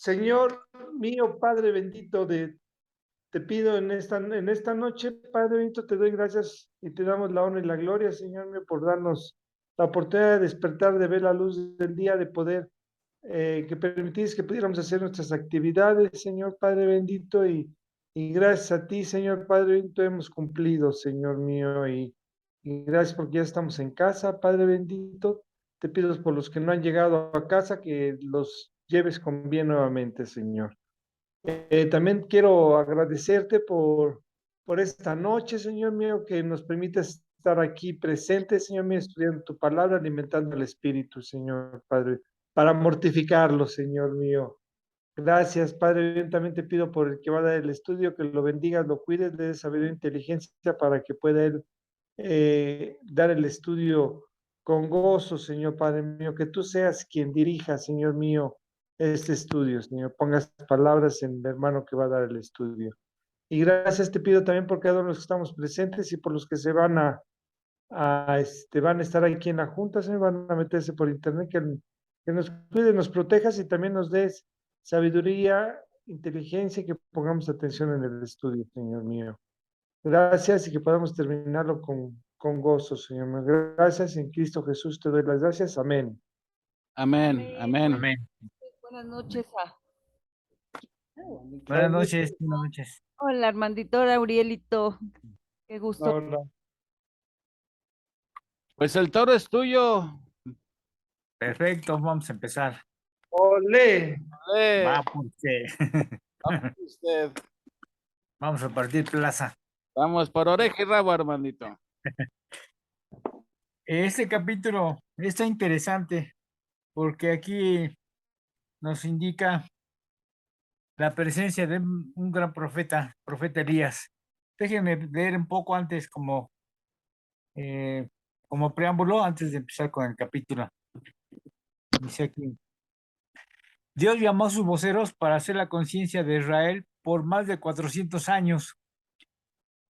Señor mío, Padre bendito, te pido en esta noche, Padre bendito, te doy gracias y te damos la honra y la gloria, Señor mío, por darnos la oportunidad de despertar, de ver la luz del día, de poder, que permitís que pudiéramos hacer nuestras actividades, Señor Padre bendito, y gracias a ti, Señor Padre bendito, hemos cumplido, Señor mío, y gracias porque ya estamos en casa, Padre bendito. Te pido por los que no han llegado a casa que los lleves con bien nuevamente, Señor. También quiero agradecerte por esta noche, Señor mío, que nos permite estar aquí presentes, Señor mío, estudiando tu palabra, alimentando el Espíritu, Señor Padre, para mortificarlo, Señor mío. Gracias, Padre. Yo también te pido por el que va a dar el estudio, que lo bendigas, lo cuides, le des sabiduría e inteligencia para que pueda él dar el estudio con gozo, Señor Padre mío, que tú seas quien dirija, Señor mío, este estudio, Señor. Pongas palabras en el hermano que va a dar el estudio. Y gracias te pido también por cada uno de los que estamos presentes y por los que se van van a estar aquí en la junta, Señor, van a meterse por internet, que nos cuide, nos protejas y también nos des sabiduría, inteligencia y que pongamos atención en el estudio, Señor mío. Gracias y que podamos terminarlo con gozo, Señor. Gracias en Cristo Jesús, te doy las gracias. Amén. Amén, Amén. amén. Amén. Buenas noches. Buenas noches, buenas noches. Hola, Armandito, hola, Urielito. Qué gusto. Hola. Pues el toro es tuyo. Perfecto, vamos a empezar. Olé. Va por usted. Vamos usted. Vamos a partir plaza. Vamos por oreja y rabo, hermanito. Este capítulo está interesante porque aquí nos indica la presencia de un gran profeta Elías. Déjenme leer un poco antes como preámbulo, antes de empezar con el capítulo. Dice aquí: Dios llamó a sus voceros para hacer la conciencia de Israel por más de 400 años.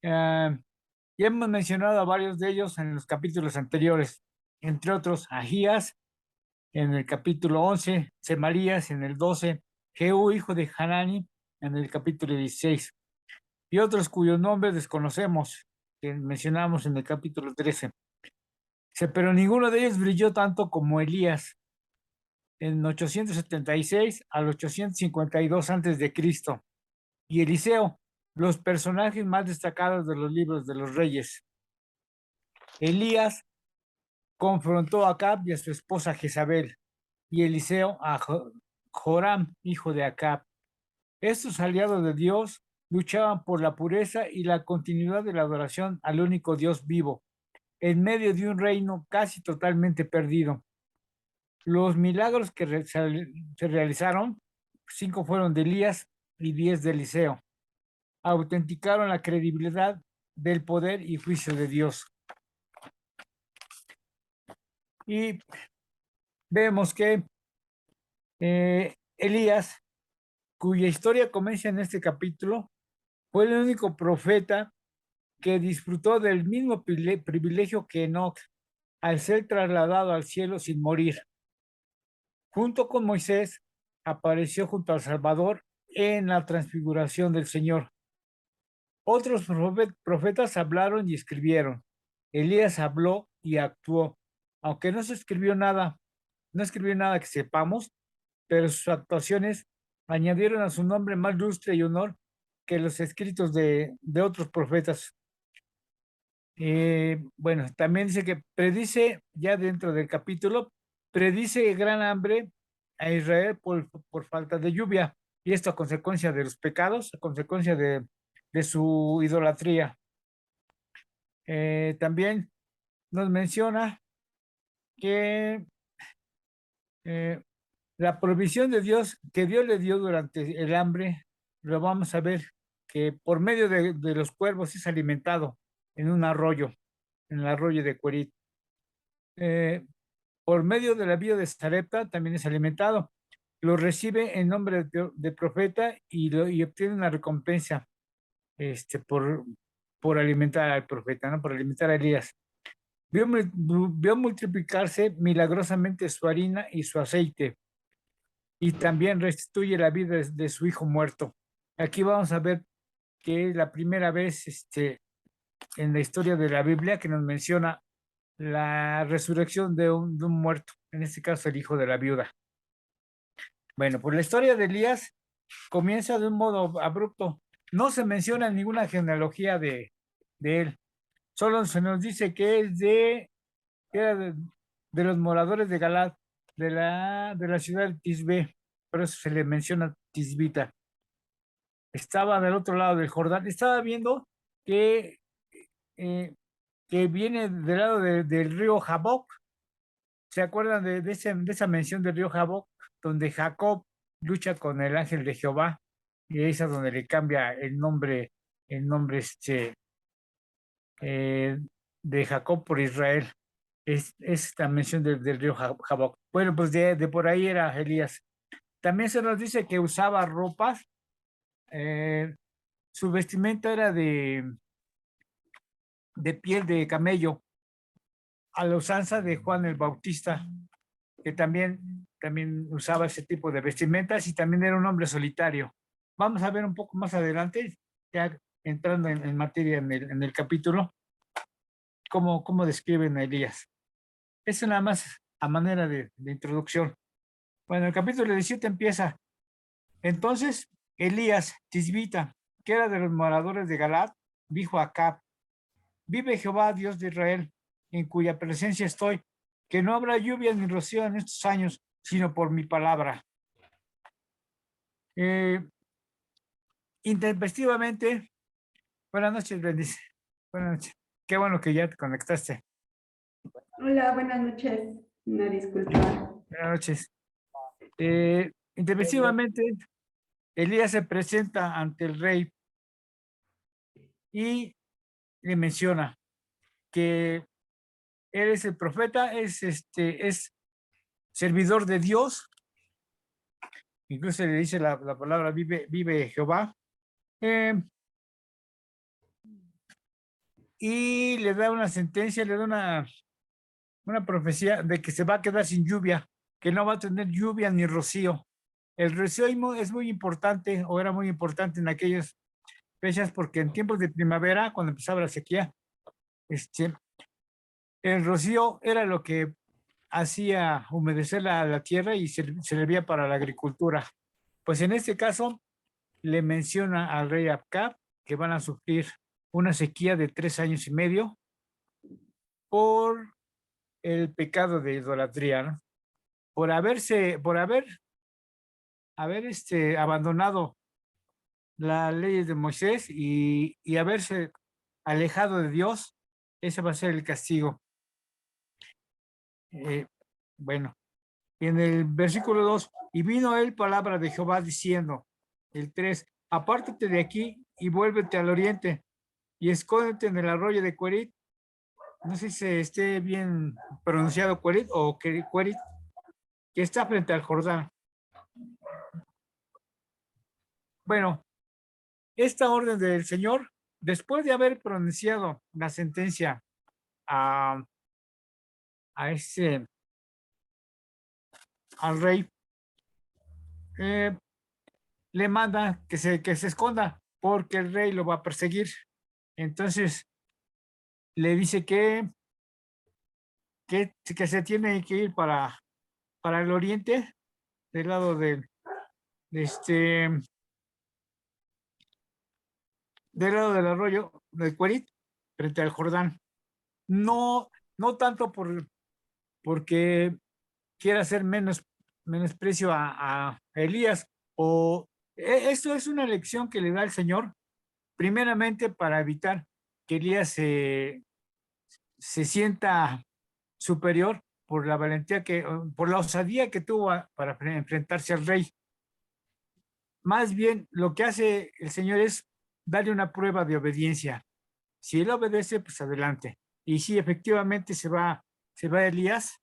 Ya hemos mencionado a varios de ellos en los capítulos anteriores, entre otros Ahías en el capítulo 11, Semarías en el 12, Jehú, hijo de Hanani, en el capítulo 16, y otros cuyos nombres desconocemos, que mencionamos en el capítulo 13. Pero ninguno de ellos brilló tanto como Elías, en 876 al 852 antes de Cristo, y Eliseo, los personajes más destacados de los libros de los reyes. Elías confrontó a Acab y a su esposa Jezabel, y Eliseo a Joram, hijo de Acab. Estos aliados de Dios luchaban por la pureza y la continuidad de la adoración al único Dios vivo, en medio de un reino casi totalmente perdido. Los milagros que se realizaron, 5 fueron de Elías y 10 de Eliseo, autenticaron la credibilidad del poder y juicio de Dios. Y vemos que Elías, cuya historia comienza en este capítulo, fue el único profeta que disfrutó del mismo privilegio que Enoc al ser trasladado al cielo sin morir. Junto con Moisés, apareció junto al Salvador en la transfiguración del Señor. Otros profetas hablaron y escribieron. Elías habló y actuó, aunque no escribió nada que sepamos, pero sus actuaciones añadieron a su nombre más lustre y honor que los escritos de otros profetas. Bueno, también dice que predice, ya dentro del capítulo, predice gran hambre a Israel por falta de lluvia, y esto a consecuencia de los pecados, a consecuencia de su idolatría. También nos menciona que la provisión de Dios que Dios le dio durante el hambre, lo vamos a ver que por medio de los cuervos es alimentado en un arroyo, en el arroyo de Querit. Por medio de la vida de Sarepta también es alimentado. Lo recibe en nombre de profeta y obtiene una recompensa por alimentar al profeta, ¿no? Por alimentar a Elías. Vio multiplicarse milagrosamente su harina y su aceite. y también restituye la vida de su hijo muerto. Aquí vamos a ver que es la primera vez en la historia de la Biblia que nos menciona la resurrección de un muerto, en este caso el hijo de la viuda. Bueno, pues la historia de Elías comienza de un modo abrupto. No se menciona ninguna genealogía de él. Solo se nos dice que es que era de los moradores de Galad, de la ciudad de Tisbe. Por eso se le menciona Tisbita. Estaba del otro lado del Jordán. Estaba viendo que, eh, que viene del lado del río Jaboc. ¿Se acuerdan de esa mención del río Jaboc, donde Jacob lucha con el ángel de Jehová? Y esa es donde le cambia el nombre de Jacob por Israel. Es esta mención del río Jaboc. Bueno, pues de por ahí era Elías. También se nos dice que usaba ropas. Su vestimenta era de piel de camello, a la usanza de Juan el Bautista, que también usaba ese tipo de vestimentas y también era un hombre solitario. Vamos a ver un poco más adelante, ya entrando en materia en el capítulo, cómo describen a Elías. Es nada más a manera de introducción. Bueno, el capítulo 17 empieza. Entonces, Elías, Tisbita, que era de los moradores de Galad, dijo a Acab: vive Jehová, Dios de Israel, en cuya presencia estoy, que no habrá lluvia ni rocío en estos años, sino por mi palabra. Intempestivamente, buenas noches, Bendice. Buenas noches. Qué bueno que ya te conectaste. Hola, buenas noches. Una disculpa. Buenas noches. Intempestivamente, Elías se presenta ante el rey y le menciona que él es el profeta, es servidor de Dios. Incluso le dice la palabra vive Jehová. Y le da una sentencia, le da una profecía de que se va a quedar sin lluvia, que no va a tener lluvia ni rocío. El rocío es muy importante, o era muy importante en aquellas fechas, porque en tiempos de primavera, cuando empezaba la sequía, el rocío era lo que hacía humedecer la tierra y servía para la agricultura. Pues en este caso le menciona al rey Acab que van a sufrir una sequía de 3 años y medio por el pecado de idolatría, ¿no? Por haber abandonado las leyes de Moisés y haberse alejado de Dios. Ese va a ser el castigo. Bueno, en el versículo 2, y vino él palabra de Jehová diciendo, el 3, apártate de aquí y vuélvete al oriente y escóndete en el arroyo de Querit. No sé si esté bien pronunciado Querit o Querit, que está frente al Jordán. Bueno, esta orden del Señor, después de haber pronunciado la sentencia al rey, le manda que se esconda porque el rey lo va a perseguir. Entonces le dice que se tiene que ir para el oriente, del lado del arroyo de Querit, frente al Jordán. No tanto porque quiera hacer menosprecio a Elías, o esto es una lección que le da el Señor, primeramente para evitar que Elías se sienta superior por la valentía por la osadía que tuvo para enfrentarse al rey. Más bien, lo que hace el Señor es darle una prueba de obediencia. Si él obedece, pues adelante. Y sí, efectivamente se va Elías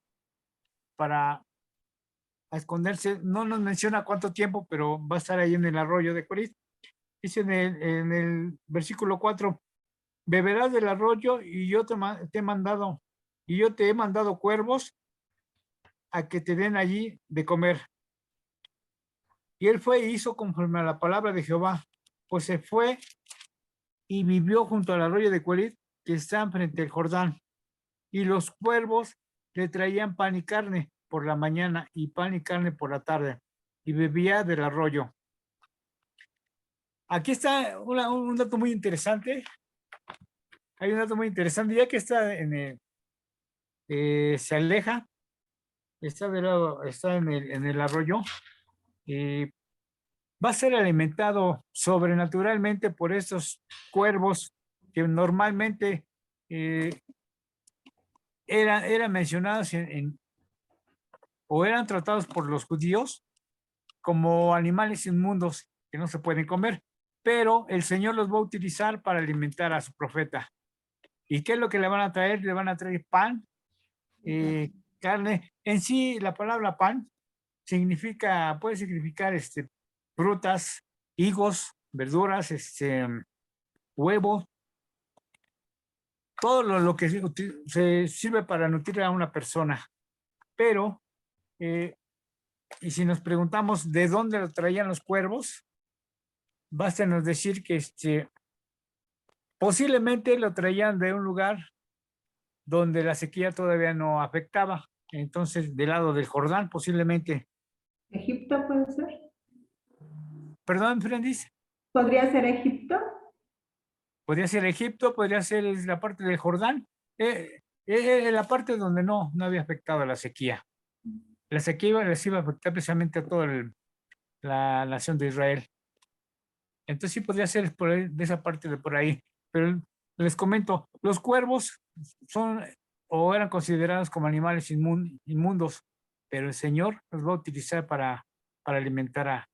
para esconderse. No nos menciona cuánto tiempo, pero va a estar ahí en el arroyo de Querit. Dice en el versículo 4, beberás del arroyo y yo te he mandado cuervos a que te den allí de comer. Y él fue e hizo conforme a la palabra de Jehová, pues se fue y vivió junto al arroyo de Cuelit, que está frente al Jordán. Y los cuervos le traían pan y carne por la mañana y pan y carne por la tarde, y bebía del arroyo. Aquí está un dato muy interesante. Hay un dato muy interesante, ya que está se aleja, está en el arroyo, va a ser alimentado sobrenaturalmente por estos cuervos que normalmente eran mencionados o eran tratados por los judíos como animales inmundos que no se pueden comer, pero el Señor los va a utilizar para alimentar a su profeta. ¿Y qué es lo que le van a traer? Le van a traer pan, carne. En sí, la palabra pan puede significar frutas, higos, verduras, huevo, todo lo que se sirve para nutrir a una persona. Pero, y si nos preguntamos de dónde lo traían los cuervos, basta nos decir que posiblemente lo traían de un lugar donde la sequía todavía no afectaba. Entonces, del lado del Jordán, posiblemente. ¿Egipto puede ser? Perdón, Frendis. ¿Podría ser Egipto? Podría ser Egipto, podría ser la parte del Jordán, la parte donde no había afectado la sequía. La sequía les iba a afectar precisamente a toda la nación de Israel. Entonces sí podría ser de esa parte de por ahí. Pero les comento, los cuervos son o eran considerados como animales inmundos, pero el Señor los va a utilizar para alimentar a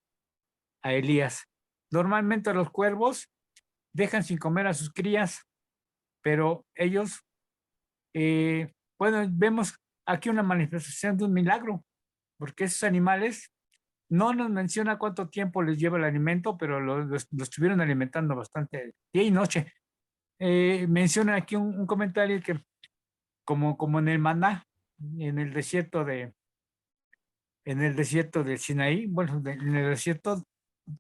Elías. Normalmente los cuervos dejan sin comer a sus crías, pero ellos, bueno, vemos aquí una manifestación de un milagro, porque esos animales no nos menciona cuánto tiempo les lleva el alimento, pero los estuvieron alimentando bastante día y noche. Menciona aquí un comentario que como en el Maná, en el desierto de Sinaí, bueno, en el desierto,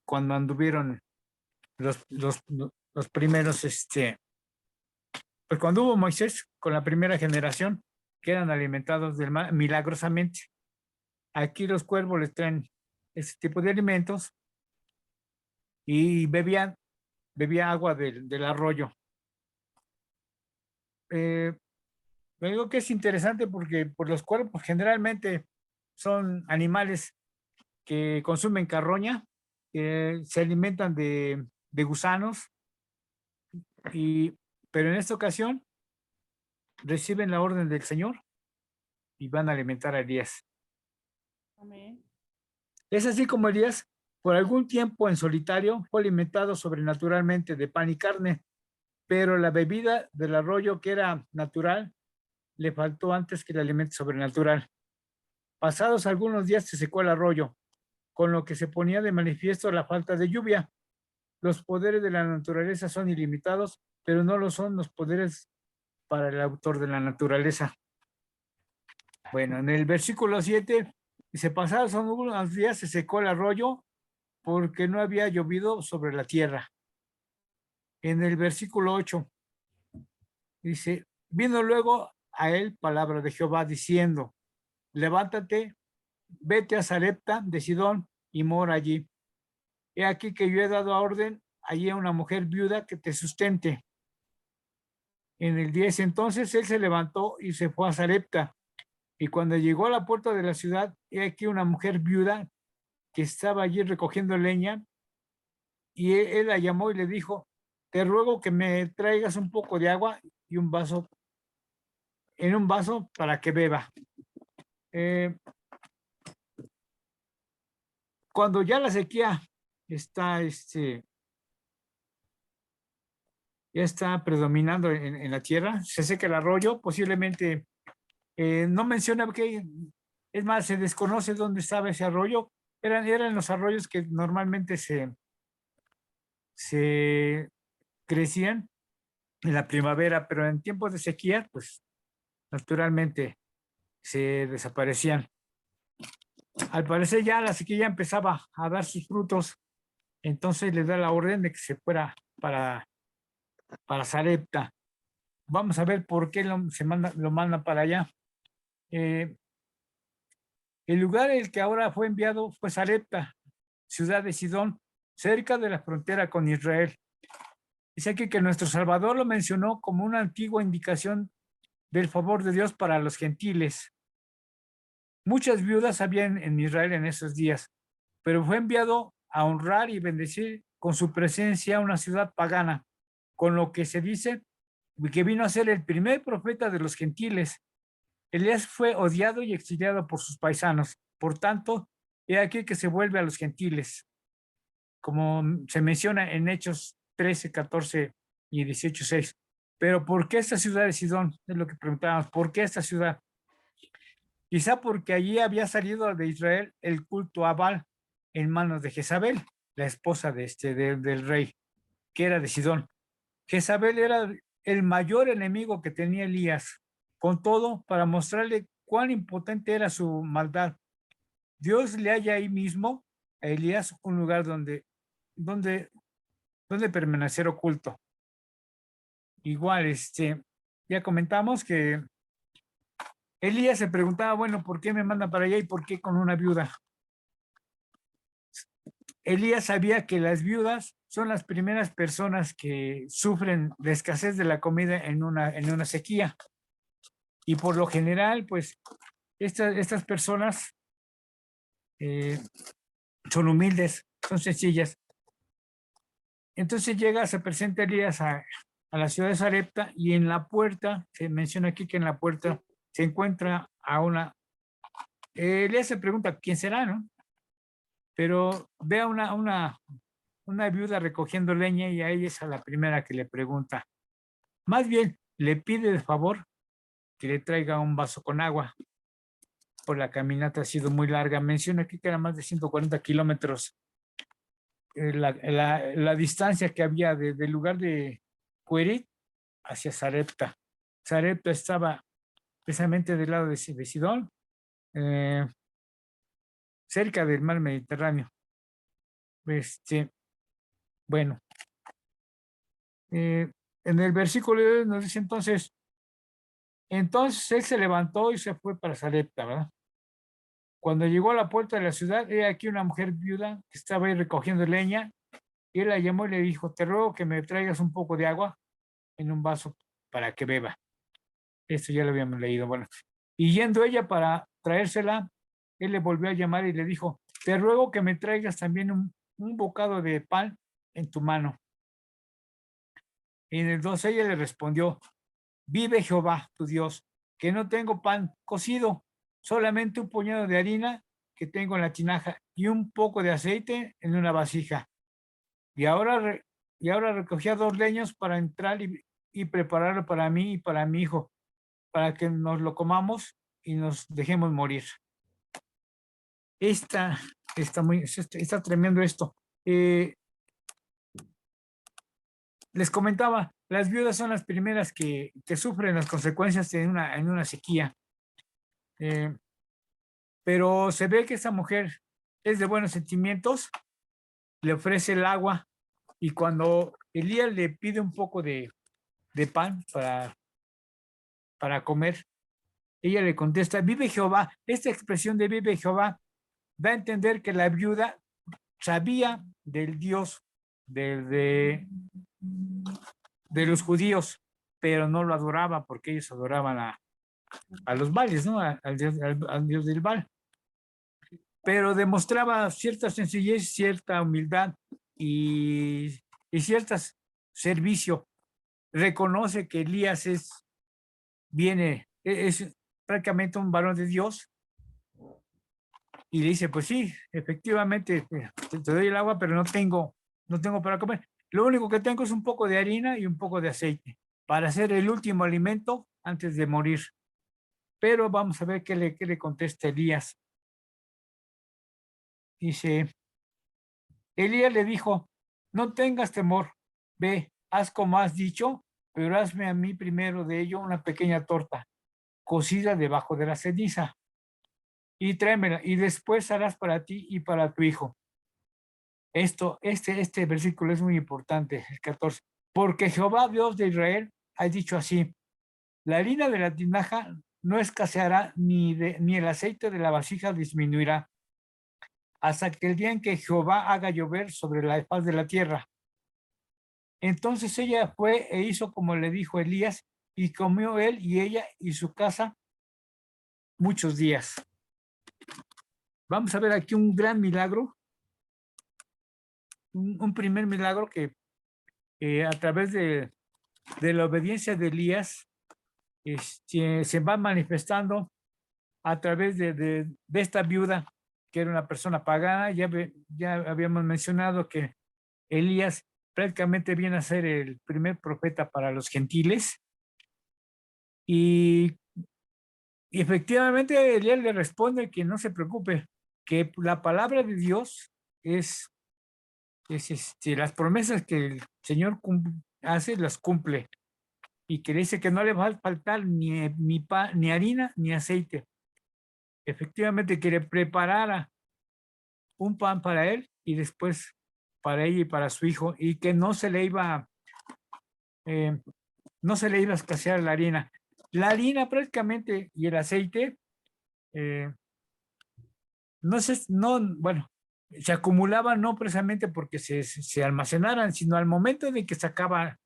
cuando anduvieron los primeros, pues cuando hubo Moisés con la primera generación, que eran alimentados milagrosamente. Aquí los cuervos les traen ese tipo de alimentos y bebía agua del arroyo. Me digo que es interesante porque por los cuervos generalmente son animales que consumen carroña, se alimentan de gusanos, pero en esta ocasión reciben la orden del Señor y van a alimentar a Elías. Amén. Es así como Elías, por algún tiempo en solitario, fue alimentado sobrenaturalmente de pan y carne, pero la bebida del arroyo, que era natural, le faltó antes que el alimento sobrenatural. Pasados algunos días se secó el arroyo, con lo que se ponía de manifiesto la falta de lluvia. Los poderes de la naturaleza son ilimitados, pero no lo son los poderes para el autor de la naturaleza. Bueno, en el versículo 7, dice, pasados unos días se secó el arroyo porque no había llovido sobre la tierra. En el versículo 8, dice, vino luego a él palabra de Jehová diciendo, levántate, vete a Sarepta de Sidón y mora allí. He aquí que yo he dado orden allí a una mujer viuda que te sustente. En el 10 entonces él se levantó y se fue a Sarepta. Y cuando llegó a la puerta de la ciudad, he aquí una mujer viuda que estaba allí recogiendo leña, y él la llamó y le dijo, te ruego que me traigas un poco de agua y un vaso para que beba. Cuando ya la sequía está, ya está predominando en la tierra, se seca el arroyo, posiblemente no menciona que, es más, se desconoce dónde estaba ese arroyo. Eran los arroyos que normalmente se crecían en la primavera, pero en tiempos de sequía, pues naturalmente se desaparecían. al parecer ya la sequía empezaba a dar sus frutos, entonces le da la orden de que se fuera para Sarepta. Vamos a ver por qué lo manda para allá. El lugar en el que ahora fue enviado fue Sarepta, ciudad de Sidón, cerca de la frontera con Israel. Dice aquí que nuestro Salvador lo mencionó como una antigua indicación del favor de Dios para los gentiles. Muchas viudas había en Israel en esos días, pero fue enviado a honrar y bendecir con su presencia una ciudad pagana, con lo que se dice que vino a ser el primer profeta de los gentiles. Elías fue odiado y exiliado por sus paisanos. Por tanto, he aquí que se vuelve a los gentiles, como se menciona en Hechos 13, 14 y 18, 6. Pero ¿por qué esta ciudad de Sidón? Es lo que preguntábamos. ¿Por qué esta ciudad? Quizá porque allí había salido de Israel el culto a Baal en manos de Jezabel, la esposa del rey, que era de Sidón. Jezabel era el mayor enemigo que tenía Elías. Con todo, para mostrarle cuán impotente era su maldad, Dios le halla ahí mismo a Elías un lugar donde permanecer oculto. Igual, ya comentamos que Elías se preguntaba, bueno, ¿por qué me mandan para allá y por qué con una viuda? Elías sabía que las viudas son las primeras personas que sufren de escasez de la comida en una sequía. Y por lo general, pues, estas personas son humildes, son sencillas. Entonces se presenta Elías a la ciudad de Sarepta y en la puerta, se menciona aquí que en la puerta se encuentra a una, Elías se pregunta, ¿quién será, no? Pero ve a una viuda recogiendo leña y a ella es a la primera que le pregunta. Más bien, le pide de favor que le traiga un vaso con agua. Por la caminata ha sido muy larga. Menciona aquí que era más de 140 kilómetros. La distancia que había del lugar de Cuerit hacia Sarepta. Sarepta estaba precisamente del lado de Sidón, cerca del mar Mediterráneo. Bueno, en el versículo nos dice entonces él se levantó y se fue para Sarepta, ¿verdad? Cuando llegó a la puerta de la ciudad, he aquí una mujer viuda que estaba ahí recogiendo leña, y él la llamó y le dijo, te ruego que me traigas un poco de agua en un vaso para que beba. Esto ya lo habíamos leído, bueno. Y yendo ella para traérsela, él le volvió a llamar y le dijo, te ruego que me traigas también un bocado de pan en tu mano. Y en el 2 ella le respondió, vive Jehová, tu Dios, que no tengo pan cocido, solamente un puñado de harina que tengo en la tinaja y un poco de aceite en una vasija. Y ahora recogía 2 leños para entrar y prepararlo para mí y para mi hijo, para que nos lo comamos y nos dejemos morir. Está tremendo esto. Les comentaba, las viudas son las primeras que sufren las consecuencias en una sequía. Pero se ve que esa mujer es de buenos sentimientos, le ofrece el agua y cuando Elías le pide un poco de pan para comer, ella le contesta, vive Jehová. Esta expresión de vive Jehová da a entender que la viuda sabía del Dios de los judíos, pero no lo adoraba porque ellos adoraban a los Baales, ¿no? Al Dios del Baal. Pero demostraba cierta sencillez, cierta humildad y cierto servicio. Reconoce que Elías es prácticamente un varón de Dios y le dice, pues sí, efectivamente, te doy el agua, pero no tengo para comer. Lo único que tengo es un poco de harina y un poco de aceite para hacer el último alimento antes de morir. Pero vamos a ver qué le contesta Elías. Dice, Elías le dijo, no tengas temor, ve, haz como has dicho, pero hazme a mí primero de ello una pequeña torta, cocida debajo de la ceniza. y tráemela, y después harás para ti y para tu hijo. Este versículo es muy importante, el 14. Porque Jehová, Dios de Israel, ha dicho así: la harina de la tinaja no escaseará, ni el aceite de la vasija disminuirá, hasta que el día en que Jehová haga llover sobre la faz de la tierra. Entonces ella fue e hizo como le dijo Elías, y comió él y ella y su casa muchos días. Vamos a ver aquí un gran milagro, un primer milagro que a través de la obediencia de Elías se va manifestando a través de esta viuda, que era una persona pagana. Ya habíamos mencionado que Elías prácticamente viene a ser el primer profeta para los gentiles. Y efectivamente Elías le responde que no se preocupe, que la palabra de Dios es las promesas que el Señor hace, las cumple. Y que dice que no le va a faltar ni harina ni aceite. Efectivamente, que le preparara un pan para él y después para ella y para su hijo, y que no se le iba a escasear la harina. La harina prácticamente y el aceite bueno, se acumulaban no precisamente porque se almacenaran, sino al momento de que sacaba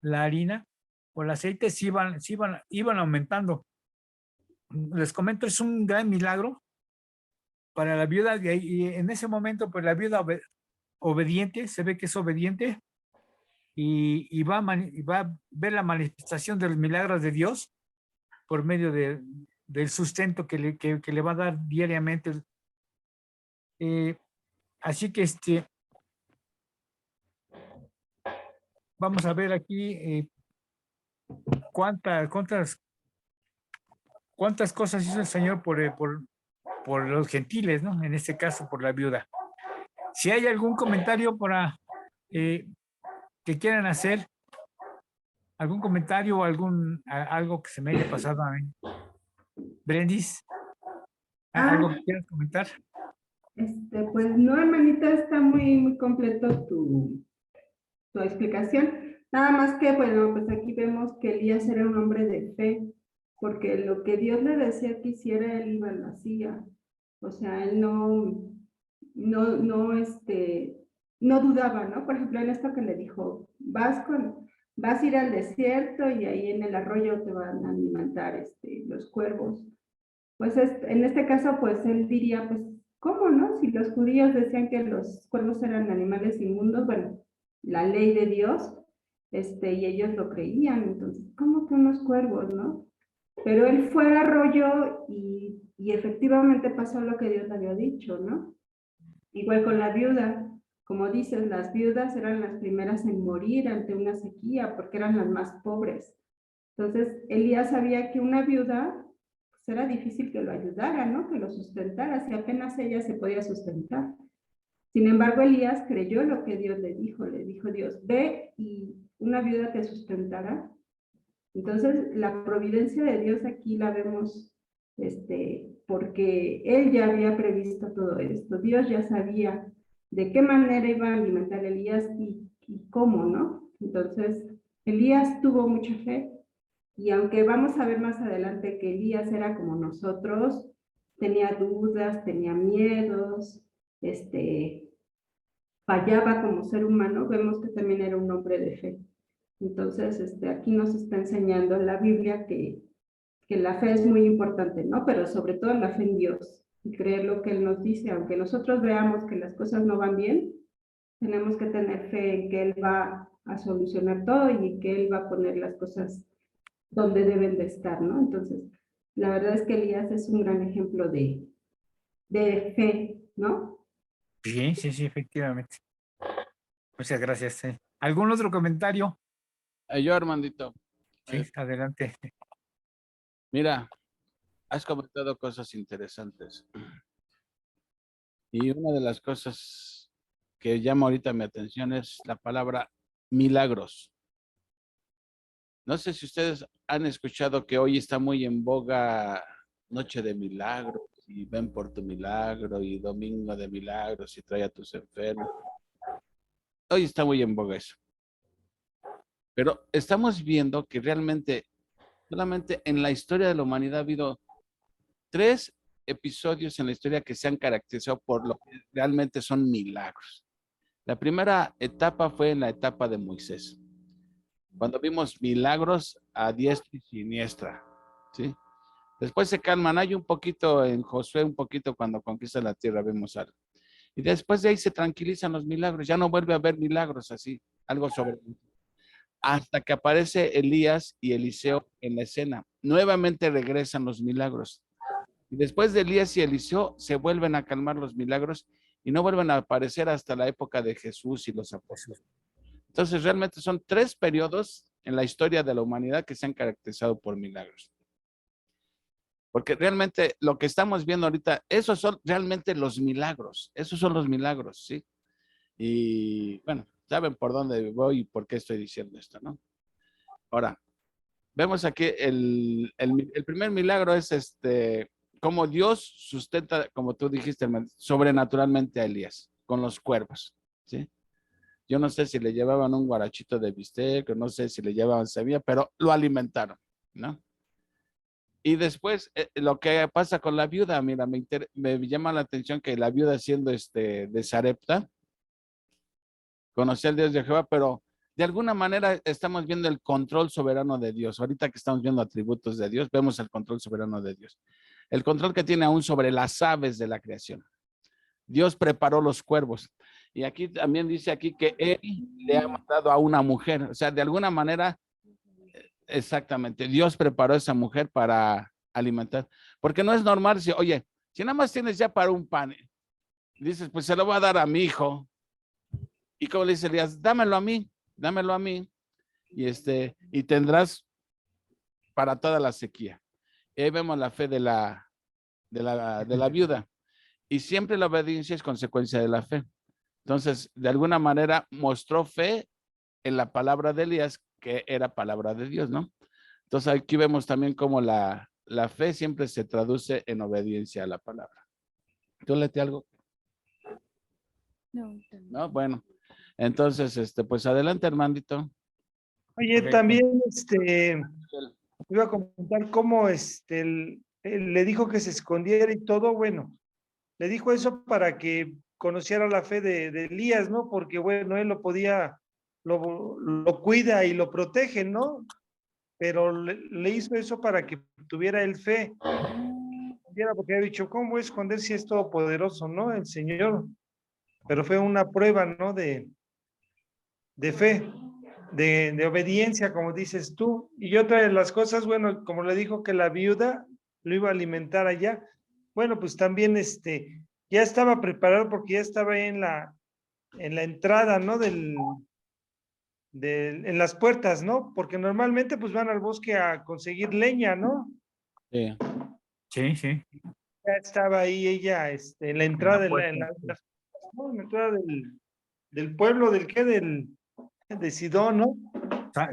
la harina o el aceite, iban aumentando. Les comento, es un gran milagro para la viuda, y en ese momento, pues la viuda obediente, se ve que es obediente, y va a ver la manifestación de los milagros de Dios por medio del sustento que le va a dar diariamente. Así que vamos a ver aquí cuántas cosas hizo el Señor por los gentiles, ¿no? En este caso, por la viuda. Si hay algún comentario que quieran hacer, algún comentario o algo que se me haya pasado a mí. Brendis, ¿algo que quieras comentar? Pues no, hermanita, está muy completo tu explicación. Nada más que, bueno, pues aquí vemos que Elías era un hombre de fe, porque lo que Dios le decía que hiciera, él iba y lo hacía. O sea, él no dudaba, ¿no? Por ejemplo, en esto que le dijo, vas a ir al desierto y ahí en el arroyo te van a alimentar los cuervos. Pues en este caso, pues él diría, pues, ¿cómo no? Si los judíos decían que los cuervos eran animales inmundos, bueno, la ley de Dios, y ellos lo creían, entonces, ¿cómo que unos cuervos, no? Pero él fue al arroyo y efectivamente pasó lo que Dios le había dicho, ¿no? Igual con la viuda, como dices, las viudas eran las primeras en morir ante una sequía porque eran las más pobres. Entonces, Elías sabía que una viuda, pues era difícil que lo ayudara, ¿no? Que lo sustentara, si apenas ella se podía sustentar. Sin embargo, Elías creyó lo que Dios le dijo Dios, ve y una viuda te sustentará. Entonces, la providencia de Dios aquí la vemos, porque Él ya había previsto todo esto. Dios ya sabía de qué manera iba a alimentar a Elías y cómo, ¿no? Entonces, Elías tuvo mucha fe, y aunque vamos a ver más adelante que Elías era como nosotros, tenía dudas, tenía miedos, fallaba como ser humano, vemos que también era un hombre de fe. Entonces, aquí nos está enseñando la Biblia que la fe es muy importante, ¿no? Pero sobre todo la fe en Dios y creer lo que Él nos dice. Aunque nosotros veamos que las cosas no van bien, tenemos que tener fe en que Él va a solucionar todo y que Él va a poner las cosas donde deben de estar, ¿no? Entonces, la verdad es que Elías es un gran ejemplo de fe, ¿no? Sí, efectivamente. Muchas gracias. ¿Algún otro comentario? Yo, Armandito. Sí, adelante. Mira, has comentado cosas interesantes. Y una de las cosas que llama ahorita mi atención es la palabra milagros. No sé si ustedes han escuchado que hoy está muy en boga Noche de Milagros, y ven por tu milagro y domingo de milagros y trae a tus enfermos. Hoy está muy en boga eso. Pero estamos viendo que realmente, solamente en la historia de la humanidad ha habido 3 episodios en la historia que se han caracterizado por lo que realmente son milagros. La primera etapa fue en la etapa de Moisés, cuando vimos milagros a diestra y siniestra, ¿sí? Después se calman, hay un poquito en Josué, un poquito cuando conquista la tierra, vemos algo. Y después de ahí se tranquilizan los milagros, ya no vuelve a haber milagros así, algo sobre. Hasta que aparece Elías y Eliseo en la escena. Nuevamente regresan los milagros. Y después de Elías y Eliseo se vuelven a calmar los milagros y no vuelven a aparecer hasta la época de Jesús y los apóstoles. Entonces realmente son 3 periodos en la historia de la humanidad que se han caracterizado por milagros. Porque realmente lo que estamos viendo ahorita, esos son realmente los milagros. Esos son los milagros, ¿sí? Y bueno, saben por dónde voy y por qué estoy diciendo esto, ¿no? Ahora, vemos aquí el primer milagro es cómo Dios sustenta, como tú dijiste, sobrenaturalmente a Elías con los cuervos, ¿sí? Yo no sé si le llevaban un guarachito de bistec, no sé si le llevaban semilla, pero lo alimentaron, ¿no? Y después, lo que pasa con la viuda, mira, me llama la atención que la viuda siendo de Sarepta, conocía al Dios de Jehová, pero de alguna manera estamos viendo el control soberano de Dios. Ahorita que estamos viendo atributos de Dios, vemos el control soberano de Dios. El control que tiene aún sobre las aves de la creación. Dios preparó los cuervos. Y aquí también dice aquí que él le ha mandado a una mujer. O sea, de alguna manera, exactamente, Dios preparó a esa mujer para alimentar. Porque no es normal si, oye, si nada más tienes ya para un pan, dices, pues se lo voy a dar a mi hijo. Y como le dice Elías, dámelo a mí. Y tendrás para toda la sequía. Y ahí vemos la fe de la viuda. Y siempre la obediencia es consecuencia de la fe. Entonces, de alguna manera mostró fe en la palabra de Elías, que era palabra de Dios, ¿no? Entonces, aquí vemos también cómo la fe siempre se traduce en obediencia a la palabra. ¿Tú léete algo? No, No, bueno. Entonces, pues adelante, hermanito. Oye, Correcto. también iba a comentar cómo él le dijo que se escondiera y todo, bueno, le dijo eso para que conociera la fe de Elías, ¿no? Porque bueno, él lo cuida y lo protege, ¿no? Pero le hizo eso para que tuviera el fe. Porque ha dicho, ¿cómo voy a esconder si es todopoderoso, no? El Señor. Pero fue una prueba, ¿no? De fe, de obediencia, como dices tú. Y otra de las cosas, bueno, como le dijo que la viuda lo iba a alimentar allá, bueno, pues también ya estaba preparado porque ya estaba ahí en la entrada, ¿no? En las puertas, ¿no? Porque normalmente pues van al bosque a conseguir leña, ¿no? Sí. Sí, sí. Ya estaba ahí ella, en la entrada, en la entrada del pueblo, de Sidón, ¿no?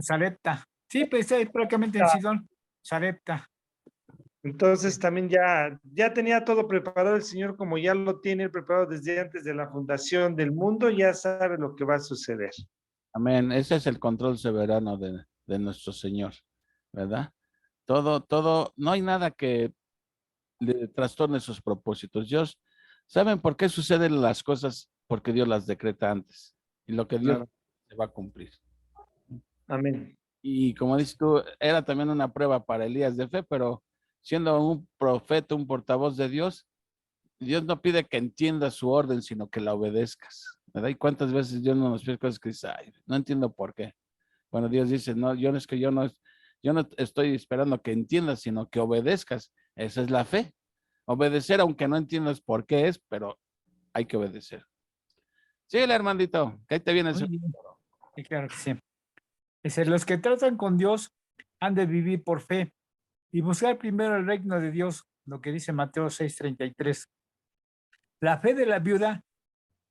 Sarepta. Sí, pues es prácticamente en Sidón. Sarepta. Entonces también ya tenía todo preparado el Señor, como ya lo tiene preparado desde antes de la fundación del mundo, ya sabe lo que va a suceder. Amén. Ese es el control soberano de nuestro Señor, ¿verdad? Todo, no hay nada que le trastorne sus propósitos. Dios, ¿saben por qué suceden las cosas? Porque Dios las decreta antes. Y lo que Dios se va a cumplir. Amén. Y como dices tú, era también una prueba para Elías de fe, pero siendo un profeta, un portavoz de Dios, Dios no pide que entiendas su orden, sino que la obedezcas, ¿verdad? Y cuántas veces Dios no nos pide cosas que dice, ay, no entiendo por qué. Bueno, Dios dice, no, yo no estoy esperando que entiendas, sino que obedezcas. Esa es la fe. Obedecer, aunque no entiendas por qué es, pero hay que obedecer. Sí, hermanito, que ahí te viene el Muy bien. Sí, claro que sí. Los que tratan con Dios han de vivir por fe y buscar primero el reino de Dios, lo que dice Mateo 6:33. La fe de la viuda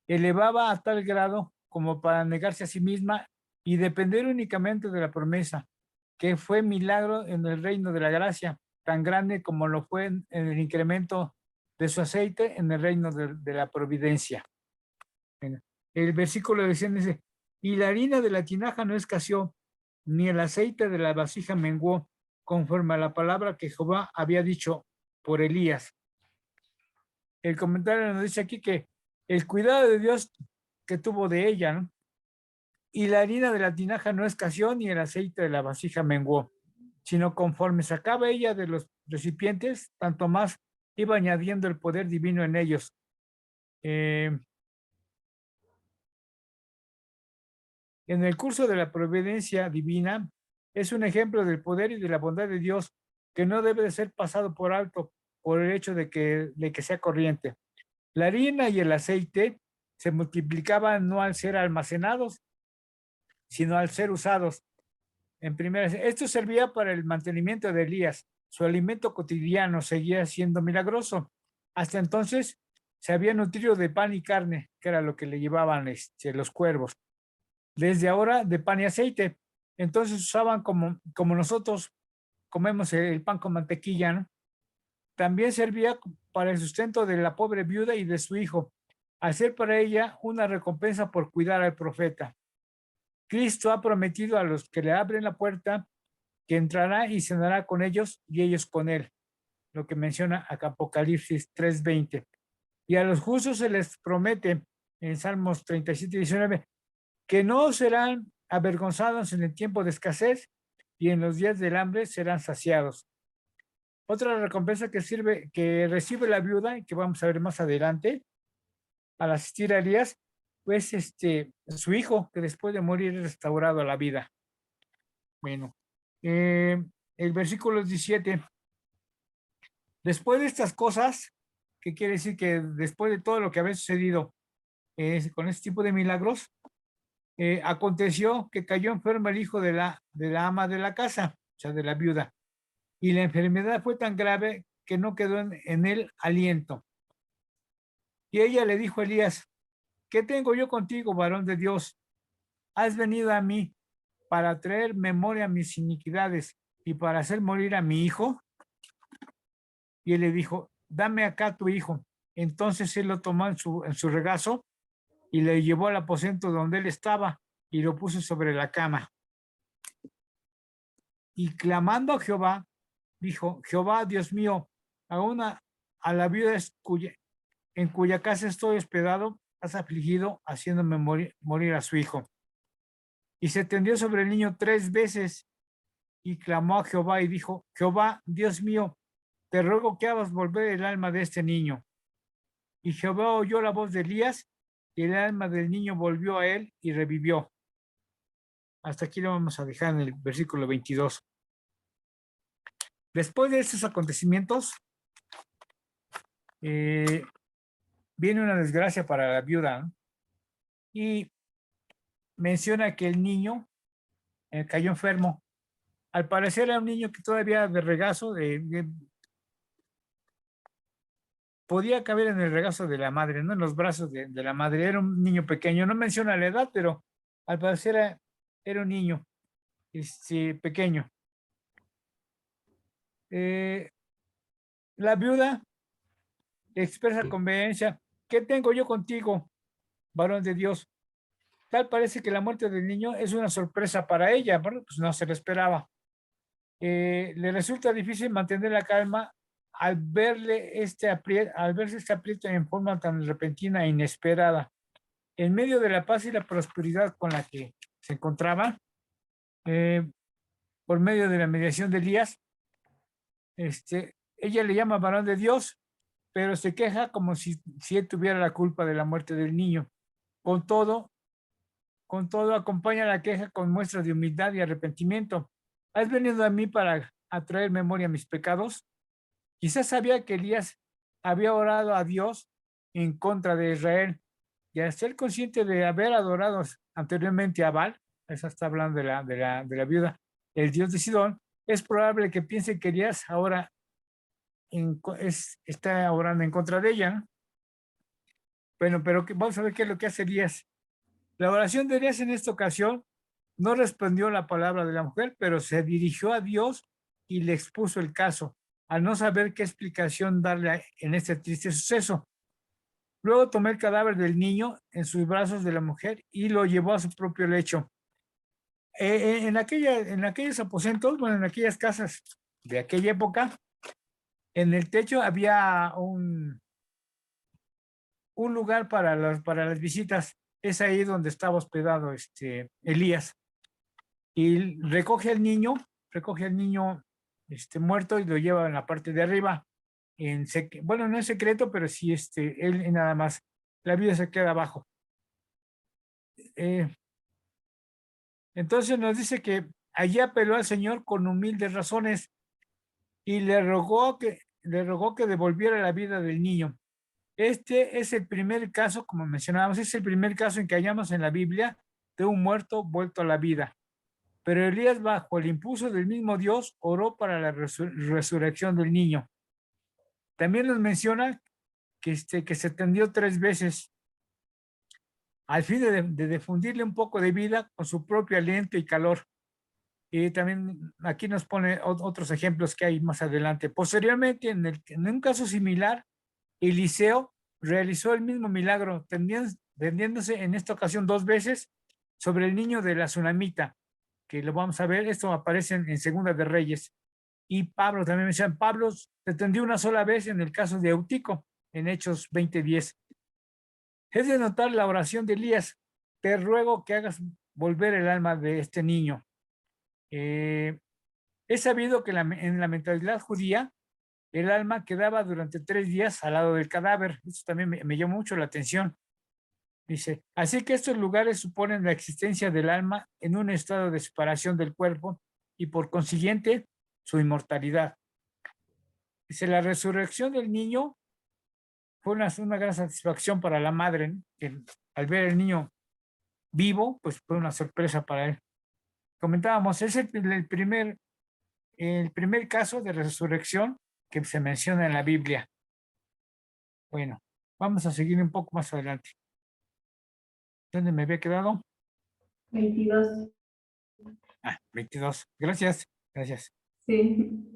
elevaba a tal grado como para negarse a sí misma y depender únicamente de la promesa, que fue milagro en el reino de la gracia, tan grande como lo fue en el incremento de su aceite en el reino de la providencia. Bueno, el versículo dice, y la harina de la tinaja no escaseó, ni el aceite de la vasija menguó, conforme a la palabra que Jehová había dicho por Elías. El comentario nos dice aquí que el cuidado de Dios que tuvo de ella, ¿no? Y la harina de la tinaja no escaseó, ni el aceite de la vasija menguó, sino conforme sacaba ella de los recipientes, tanto más iba añadiendo el poder divino en ellos. En el curso de la providencia divina es un ejemplo del poder y de la bondad de Dios que no debe de ser pasado por alto por el hecho de que sea corriente. La harina y el aceite se multiplicaban no al ser almacenados, sino al ser usados. Esto servía para el mantenimiento de Elías. Su alimento cotidiano seguía siendo milagroso. Hasta entonces se había nutrido de pan y carne, que era lo que le llevaban los cuervos. Desde ahora de pan y aceite. Entonces usaban como nosotros comemos el pan con mantequilla, ¿no? También servía para el sustento de la pobre viuda y de su hijo, al ser para ella una recompensa por cuidar al profeta. Cristo ha prometido a los que le abren la puerta que entrará y cenará con ellos y ellos con él, lo que menciona Apocalipsis 3:20. Y a los justos se les promete en Salmos 37:19 que no serán avergonzados en el tiempo de escasez y en los días del hambre serán saciados. Otra recompensa que recibe la viuda, y que vamos a ver más adelante, al asistir a Elías, pues su hijo, que después de morir es restaurado a la vida. Bueno, el versículo 17. Después de estas cosas, que quiere decir que después de todo lo que había sucedido con este tipo de milagros, aconteció que cayó enfermo el hijo de la ama de la casa, o sea, de la viuda, y la enfermedad fue tan grave que no quedó en él aliento. Y ella le dijo a Elías, ¿qué tengo yo contigo, varón de Dios? ¿Has venido a mí para traer memoria a mis iniquidades y para hacer morir a mi hijo? Y él le dijo, dame acá tu hijo. Entonces él lo tomó en su regazo y le llevó al aposento donde él estaba y lo puso sobre la cama. Y clamando a Jehová, dijo, Jehová, Dios mío, a la viuda en cuya casa estoy hospedado, has afligido, haciéndome morir a su hijo. Y se tendió sobre el niño 3 veces y clamó a Jehová y dijo, Jehová, Dios mío, te ruego que hagas volver el alma de este niño. Y Jehová oyó la voz de Elías y el alma del niño volvió a él y revivió. Hasta aquí lo vamos a dejar en el versículo 22. Después de estos acontecimientos, viene una desgracia para la viuda, ¿no? Y menciona que el niño cayó enfermo. Al parecer era un niño que todavía de regazo, podía caber en el regazo de la madre, ¿no? En los brazos de la madre. Era un niño pequeño. No menciona la edad, pero al parecer era un niño pequeño. La viuda expresa con vehemencia, ¿qué tengo yo contigo, varón de Dios? Tal parece que la muerte del niño es una sorpresa para ella, bueno, pues no se lo esperaba. Le resulta difícil mantener la calma al verse este aprieto en forma tan repentina e inesperada. En medio de la paz y la prosperidad con la que se encontraba, por medio de la mediación de Elías, ella le llama varón de Dios, pero se queja como si él tuviera la culpa de la muerte del niño. Con todo, acompaña la queja con muestras de humildad y arrepentimiento. ¿Has venido a mí para atraer memoria a mis pecados? Quizás sabía que Elías había orado a Dios en contra de Israel, y al ser consciente de haber adorado anteriormente a Baal, esa está hablando de la viuda, el dios de Sidón, es probable que piense que Elías ahora está orando en contra de ella, ¿no? Bueno, pero vamos a ver qué es lo que hace Elías. La oración de Elías en esta ocasión no respondió la palabra de la mujer, pero se dirigió a Dios y le expuso el caso. al no saber qué explicación darle en este triste suceso. Luego tomó el cadáver del niño en sus brazos de la mujer y lo llevó a su propio lecho. En aquellos aposentos, bueno, en aquellas casas de aquella época, en el techo había un lugar para las visitas. Es ahí donde estaba hospedado Elías. Y recoge al niño muerto y lo lleva en la parte de arriba. Bueno, no es secreto, pero sí él nada más. La vida se queda abajo. Entonces nos dice que allí apeló al Señor con humildes razones y le rogó que devolviera la vida del niño. Este es el primer caso, como mencionábamos, es el primer caso en que hallamos en la Biblia de un muerto vuelto a la vida. Pero Elías, bajo el impulso del mismo Dios, oró para la resurrección del niño. También nos menciona que se tendió 3 veces al fin de difundirle un poco de vida con su propio aliento y calor. Y también aquí nos pone otros ejemplos que hay más adelante. Posteriormente, en un caso similar, Eliseo realizó el mismo milagro, tendiéndose en esta ocasión 2 veces sobre el niño de la Sunamita, que lo vamos a ver, esto aparece en Segunda de Reyes. Y Pablo también menciona, Pablo se tendió una sola vez en el caso de Eutico, en Hechos 20:10. Es de notar la oración de Elías: te ruego que hagas volver el alma de este niño. Es sabido que en la mentalidad judía, el alma quedaba durante 3 días al lado del cadáver. Eso también me llamó mucho la atención. Dice, así que estos lugares suponen la existencia del alma en un estado de separación del cuerpo y por consiguiente su inmortalidad. Dice, la resurrección del niño fue una gran satisfacción para la madre, ¿no? Que al ver el niño vivo, pues fue una sorpresa para él. Comentábamos, es el primer caso de resurrección que se menciona en la Biblia. Bueno, vamos a seguir un poco más adelante. ¿Dónde me había quedado? 22. 22. Gracias. Sí.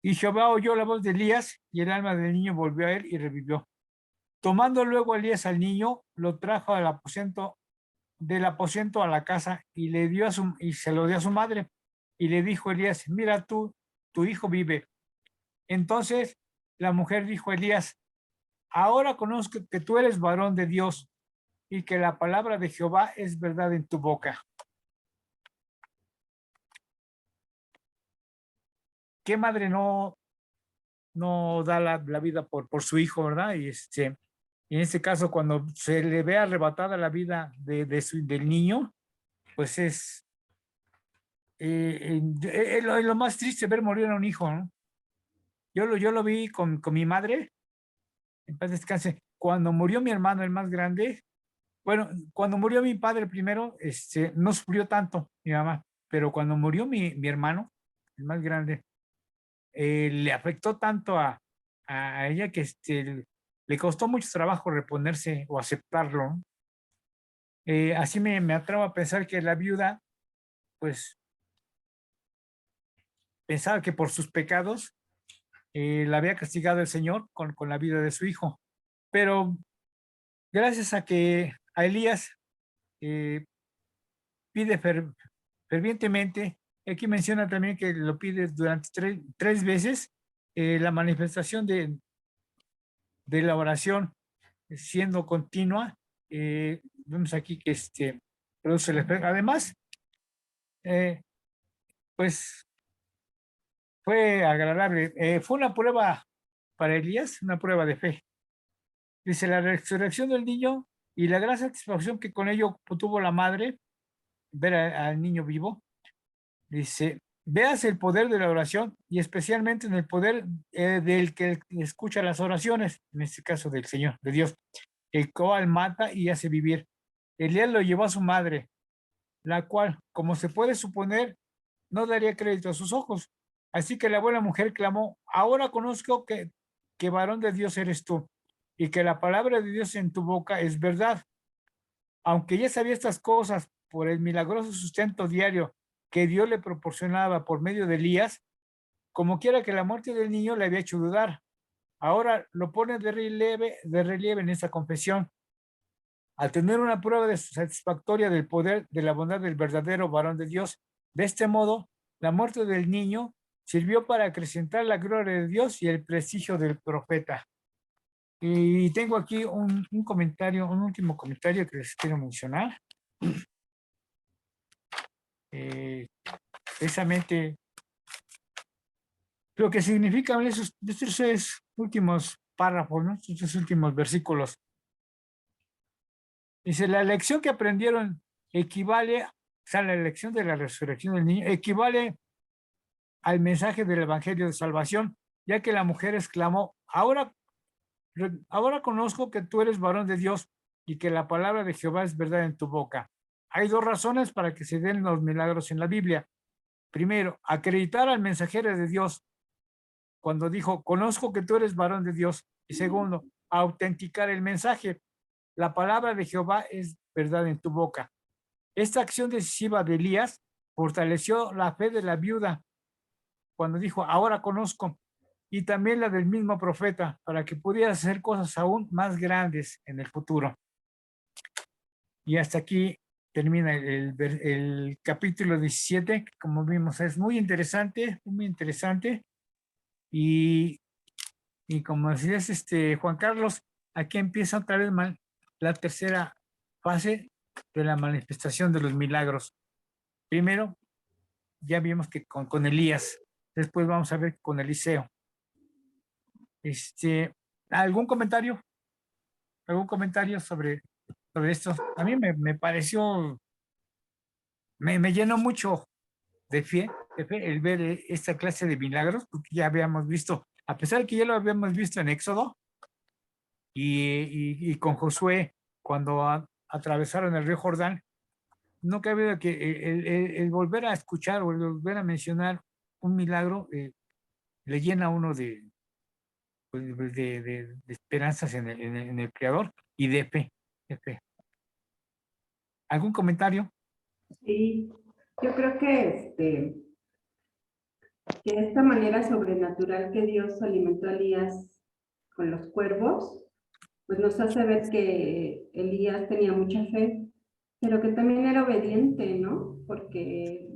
Y Jehová oyó la voz de Elías, y el alma del niño volvió a él y revivió. Tomando luego Elías al niño, lo trajo del aposento a la casa y se lo dio a su madre. Y le dijo Elías, mira tu hijo vive. Entonces la mujer dijo a Elías, ahora conozco que tú eres varón de Dios y que la palabra de Jehová es verdad en tu boca. ¿Qué madre no da la vida por su hijo, verdad? Y en este caso, cuando se le ve arrebatada la vida del niño, pues es lo más triste ver morir a un hijo, ¿no? Yo lo vi con mi madre, en paz descanse. Cuando murió mi hermano, el más grande, bueno, cuando murió mi padre primero, no sufrió tanto mi mamá, pero cuando murió mi hermano, el más grande, le afectó tanto a ella que le costó mucho trabajo reponerse o aceptarlo, ¿no? Así me atrevo a pensar que la viuda, pues, pensaba que por sus pecados la había castigado el Señor con la vida de su hijo. Pero gracias a que a Elías pide fervientemente, aquí menciona también que lo pide durante 3 veces, la manifestación de la oración siendo continua, vemos aquí que produce el efecto. Además, pues fue agradable. Fue una prueba para Elías, una prueba de fe. Dice, la resurrección del niño y la gran satisfacción que con ello tuvo la madre, ver al niño vivo. Dice, veas el poder de la oración y especialmente en el poder del que escucha las oraciones, en este caso del Señor, de Dios, el cual mata y hace vivir. Elías lo llevó a su madre, la cual, como se puede suponer, no daría crédito a sus ojos. Así que la buena mujer clamó, ahora conozco que varón de Dios eres tú y que la palabra de Dios en tu boca es verdad. Aunque ya sabía estas cosas por el milagroso sustento diario que Dios le proporcionaba por medio de Elías, como quiera que la muerte del niño le había hecho dudar. Ahora lo pone de relieve en esta confesión. Al tener una prueba satisfactoria del poder, de la bondad del verdadero varón de Dios, de este modo, la muerte del niño sirvió para acrecentar la gloria de Dios y el prestigio del profeta. Y tengo aquí un comentario, un último comentario que les quiero mencionar. Precisamente lo que significan estos últimos párrafos, ¿no? Estos últimos versículos. Dice, la lección que aprendieron equivale, o sea, la lección de la resurrección del niño equivale al mensaje del evangelio de salvación, ya que la mujer exclamó, ahora conozco que tú eres varón de Dios y que la palabra de Jehová es verdad en tu boca. Hay dos razones para que se den los milagros en la Biblia. Primero, acreditar al mensajero de Dios cuando dijo, conozco que tú eres varón de Dios. Y segundo, autenticar el mensaje. La palabra de Jehová es verdad en tu boca. Esta acción decisiva de Elías fortaleció la fe de la viuda cuando dijo, ahora conozco, y también la del mismo profeta, para que pudiera hacer cosas aún más grandes en el futuro. Y hasta aquí termina el capítulo 17, que como vimos es muy interesante, y como decías, Juan Carlos, aquí empieza otra vez la tercera fase de la manifestación de los milagros. Primero, ya vimos que con Elías, después vamos a ver con Eliseo. ¿Algún comentario? ¿Algún comentario sobre esto? A mí me pareció, me llenó mucho de fe el ver esta clase de milagros, porque ya habíamos visto, a pesar de que ya lo habíamos visto en Éxodo y con Josué, cuando atravesaron el río Jordán, no cabe duda que el volver a escuchar o el volver a mencionar un milagro le llena a uno de esperanzas en el Creador y de fe. ¿Algún comentario? Sí, yo creo que esta manera sobrenatural que Dios alimentó a Elías con los cuervos, pues nos hace ver que Elías tenía mucha fe, pero que también era obediente, ¿no? Porque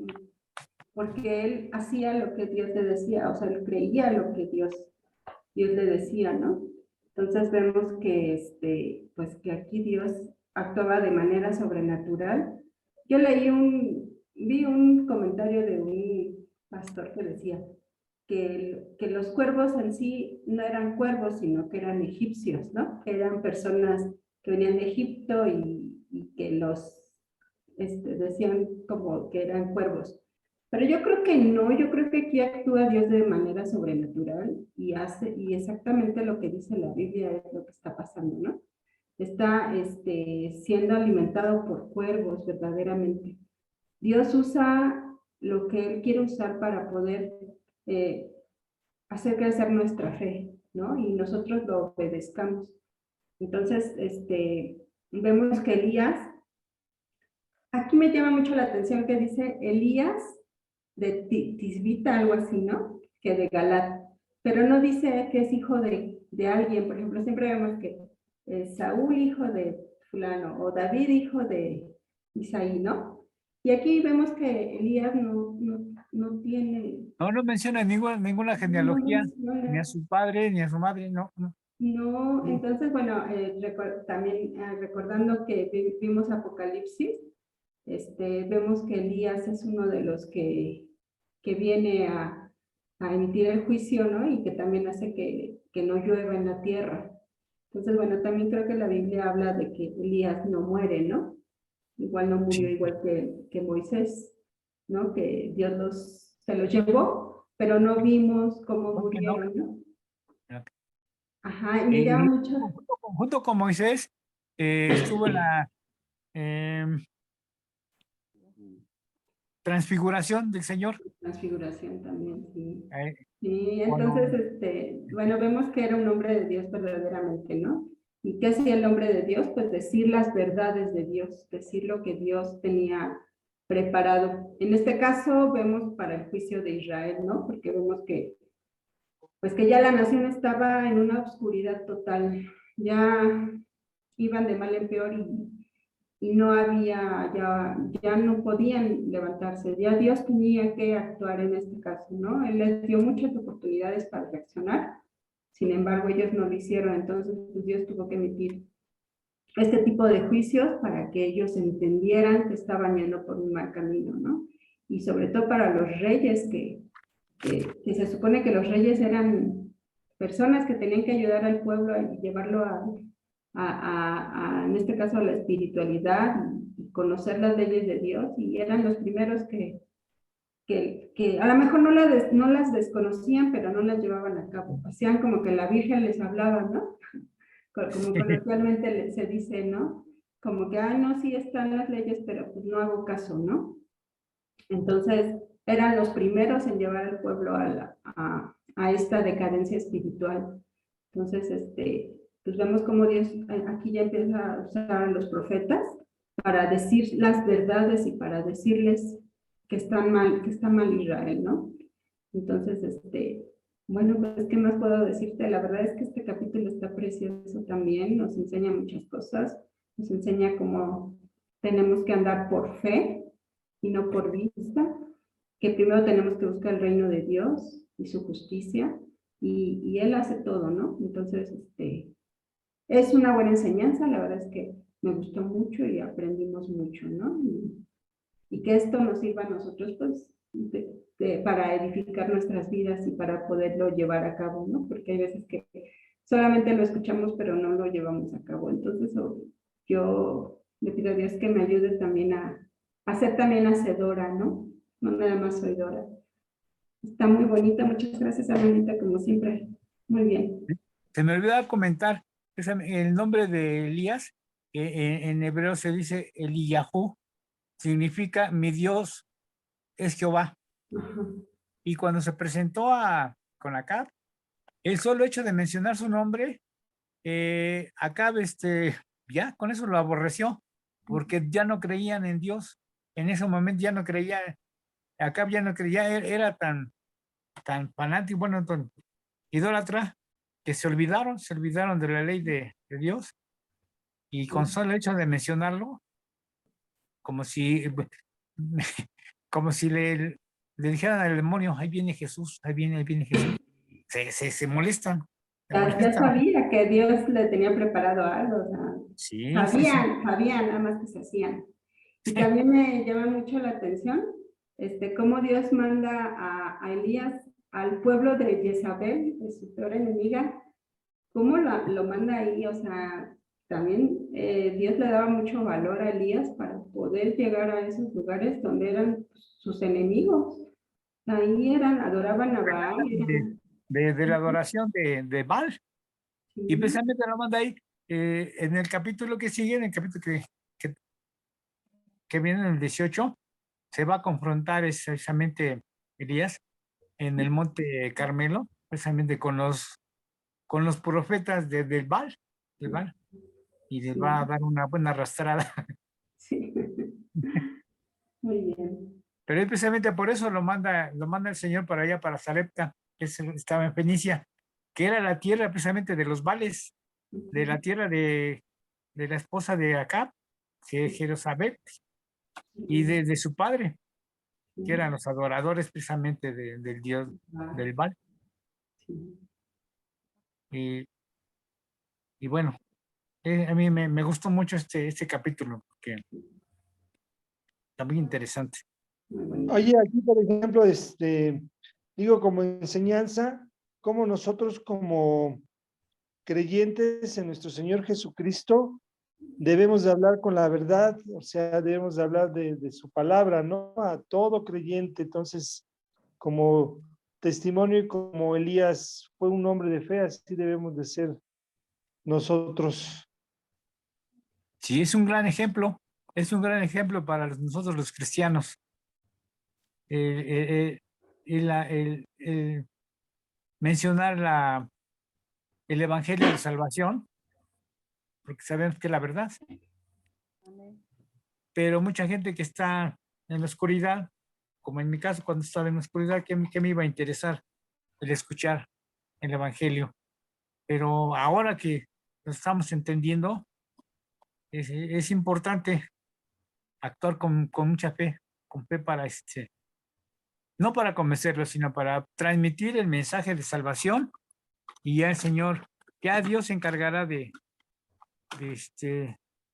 él hacía lo que Dios le decía, o sea, él creía lo que Dios le decía, ¿no? Entonces vemos que, pues que aquí Dios actuaba de manera sobrenatural. Yo vi un comentario de un pastor que decía que los cuervos en sí no eran cuervos, sino que eran egipcios, ¿no? Que eran personas que venían de Egipto y que los decían como que eran cuervos. Pero yo creo que no, yo creo que aquí actúa Dios de manera sobrenatural y exactamente lo que dice la Biblia es lo que está pasando, ¿no? Está siendo alimentado por cuervos verdaderamente. Dios usa lo que Él quiere usar para poder hacer crecer nuestra fe, ¿no? Y nosotros lo obedezcamos. Entonces, vemos que Elías, aquí me llama mucho la atención que dice Elías de Tisbita, algo así, ¿no? Que de Galat, pero no dice que es hijo de alguien. Por ejemplo, siempre vemos que Saúl hijo de fulano o David hijo de Isaí, ¿no? Y aquí vemos que Elías no tiene... No menciona ninguna genealogía, ni a su padre, ni a su madre, no. No, entonces, bueno, también recordando que vimos Apocalipsis, vemos que Elías es uno de los que viene a emitir el juicio, ¿no? Y que también hace que no llueva en la tierra. Entonces, bueno, también creo que la Biblia habla de que Elías no muere, ¿no? Igual no murió igual que Moisés, ¿no? Que Dios se los llevó, pero no vimos cómo murieron, ¿no? Ajá, y me llama mucho... Junto con Moisés, estuvo en la transfiguración del Señor. Transfiguración también, sí. Sí, Sí, entonces, bueno, vemos que era un hombre de Dios verdaderamente, ¿no? ¿Y qué hacía el hombre de Dios? Pues decir las verdades de Dios, decir lo que Dios tenía preparado. En este caso vemos para el juicio de Israel, ¿no? Porque vemos que, pues que ya la nación estaba en una oscuridad total, ya iban de mal en peor y no había, ya no podían levantarse, ya Dios tenía que actuar en este caso, ¿no? Él les dio muchas oportunidades para reaccionar, sin embargo ellos no lo hicieron, entonces pues, Dios tuvo que emitir este tipo de juicios para que ellos entendieran que estaban yendo por un mal camino, ¿no? Y sobre todo para los reyes, que se supone que los reyes eran personas que tenían que ayudar al pueblo y llevarlo en este caso, a la espiritualidad y conocer las leyes de Dios, y eran los primeros que a lo mejor no las desconocían, pero no las llevaban a cabo. Hacían como que la Virgen les hablaba, ¿no? Como coloquialmente se dice, ¿no? Como que, ay, no, sí están las leyes, pero pues no hago caso, ¿no? Entonces, eran los primeros en llevar al pueblo a esta decadencia espiritual. Entonces, pues vemos cómo Dios aquí ya empieza a usar a los profetas para decir las verdades y para decirles que está mal Israel, ¿no? Entonces, bueno, pues, ¿qué más puedo decirte? La verdad es que este capítulo está precioso también, nos enseña muchas cosas, nos enseña cómo tenemos que andar por fe y no por vista, que primero tenemos que buscar el reino de Dios y su justicia, y Él hace todo, ¿no? Entonces, es una buena enseñanza, la verdad es que me gustó mucho y aprendimos mucho, ¿no? Y que esto nos sirva a nosotros, pues, para edificar nuestras vidas y para poderlo llevar a cabo, ¿no? Porque hay veces que solamente lo escuchamos, pero no lo llevamos a cabo. Entonces, yo le pido a Dios que me ayude también a ser también hacedora, ¿no? No nada más oidora. Está muy bonita, muchas gracias, Alanita, como siempre. Muy bien. Se me olvidaba comentar el nombre de Elías, en hebreo se dice Eliyahu, significa mi Dios es Jehová. Ajá. Y cuando se presentó con Acab, el solo hecho de mencionar su nombre, Acab, ya con eso lo aborreció, porque ya no creían en Dios. En ese momento ya no creía, Acab ya no creía, era tan fanático, bueno, tan idólatra, que se olvidaron de la ley de Dios, y con solo hecho de mencionarlo, como si, como si le dijeran al demonio, ahí viene Jesús, ahí viene Jesús. Se molestan. Ya sabía que Dios le tenía preparado algo, o sea, Sí, sabían, nada más que se hacían. Y también me llama mucho la atención, cómo Dios manda a Elías al pueblo de Jezabel, de su peor enemiga, cómo lo manda ahí, o sea, también Dios le daba mucho valor a Elías para poder llegar a esos lugares donde eran sus enemigos. Ahí adoraban a Baal. de la adoración de Baal. Y Sí. precisamente lo manda ahí, en el capítulo que sigue, en el capítulo que viene en el 18, se va a confrontar precisamente Elías en el monte Carmelo, precisamente con los profetas del Baal, y les va a dar una buena arrastrada. Sí. Muy bien. Pero él precisamente por eso lo manda el Señor para allá, para Sarepta, que estaba en Fenicia, que era la tierra precisamente de los Baales, de la tierra de la esposa de Acab, que es Jezabel, y de su padre, que eran los adoradores precisamente del dios del Baal. Y bueno, a mí me gustó mucho este capítulo, porque está muy interesante. Oye, aquí por ejemplo, digo como enseñanza, como nosotros como creyentes en nuestro Señor Jesucristo debemos de hablar con la verdad, o sea, debemos de hablar de su palabra, ¿no? A todo creyente. Entonces, como testimonio y como Elías fue un hombre de fe, así debemos de ser nosotros. Sí, es un gran ejemplo para nosotros los cristianos. El mencionar el evangelio de salvación, porque sabemos que es la verdad. Pero mucha gente que está en la oscuridad, como en mi caso cuando estaba en la oscuridad, ¿qué me iba a interesar el escuchar el Evangelio? Pero ahora que lo estamos entendiendo, es importante actuar con mucha fe, con fe para no para convencerlos, sino para transmitir el mensaje de salvación, y ya el Señor, ya Dios se encargará de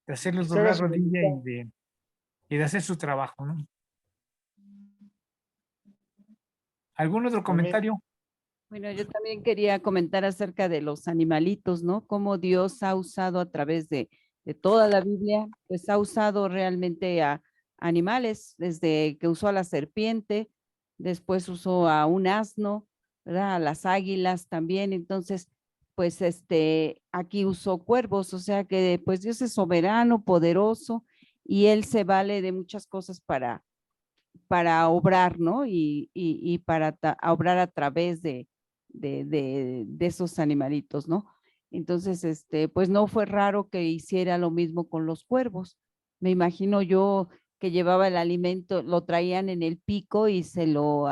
hacerlos Que se haga doblar su rodilla voluntad. y de hacer su trabajo, ¿no? ¿Algún otro Amén. comentario? Bueno, yo también quería comentar acerca de los animalitos, ¿no? Cómo Dios ha usado a través de toda la Biblia, pues ha usado realmente a animales, desde que usó a la serpiente, después usó a un asno, ¿verdad? A las águilas también. Entonces, pues aquí usó cuervos, o sea que pues Dios es soberano, poderoso, y Él se vale de muchas cosas para obrar, ¿no? Y para obrar a través de esos animalitos, ¿no? Entonces, pues no fue raro que hiciera lo mismo con los cuervos. Me imagino yo que llevaba el alimento, lo traían en el pico y se lo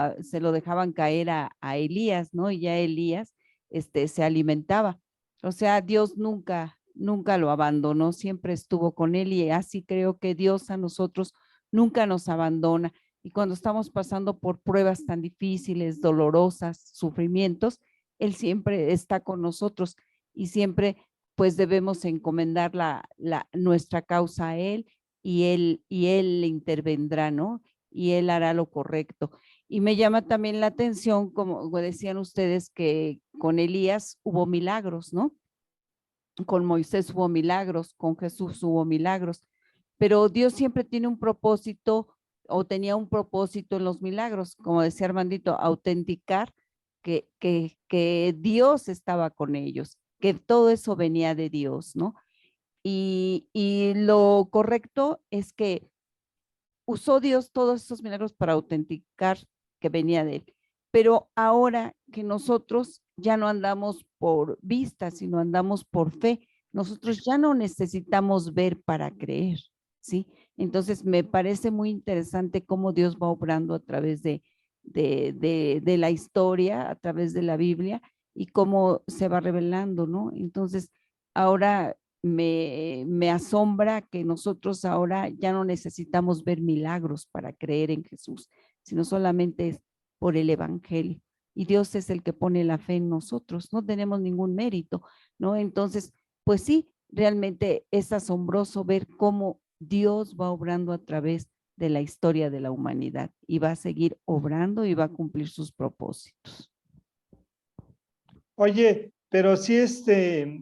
dejaban caer a Elías, ¿no? Y ya Elías, se alimentaba. O sea, Dios nunca lo abandonó, siempre estuvo con él, y así creo que Dios a nosotros nunca nos abandona. Y cuando estamos pasando por pruebas tan difíciles, dolorosas, sufrimientos, Él siempre está con nosotros, y siempre pues debemos encomendar nuestra causa a Él, y Él intervendrá, ¿no? Y Él hará lo correcto. Y me llama también la atención, como decían ustedes, que con Elías hubo milagros, ¿no? Con Moisés hubo milagros, con Jesús hubo milagros, pero Dios siempre tiene un propósito, o tenía un propósito en los milagros, como decía Armandito, autenticar que Dios estaba con ellos, que todo eso venía de Dios, ¿no? Y lo correcto es que usó Dios todos esos milagros para autenticar que venía de Él. Pero ahora que nosotros ya no andamos por vista, sino andamos por fe, nosotros ya no necesitamos ver para creer, ¿sí? Entonces me parece muy interesante cómo Dios va obrando a través de la historia, a través de la Biblia, y cómo se va revelando, ¿no? Entonces, ahora me asombra que nosotros ahora ya no necesitamos ver milagros para creer en Jesús, sino solamente es por el Evangelio. Y Dios es el que pone la fe en nosotros, no tenemos ningún mérito, ¿no? Entonces, pues sí, realmente es asombroso ver cómo Dios va obrando a través de la historia de la humanidad, y va a seguir obrando y va a cumplir sus propósitos. Oye, pero sí,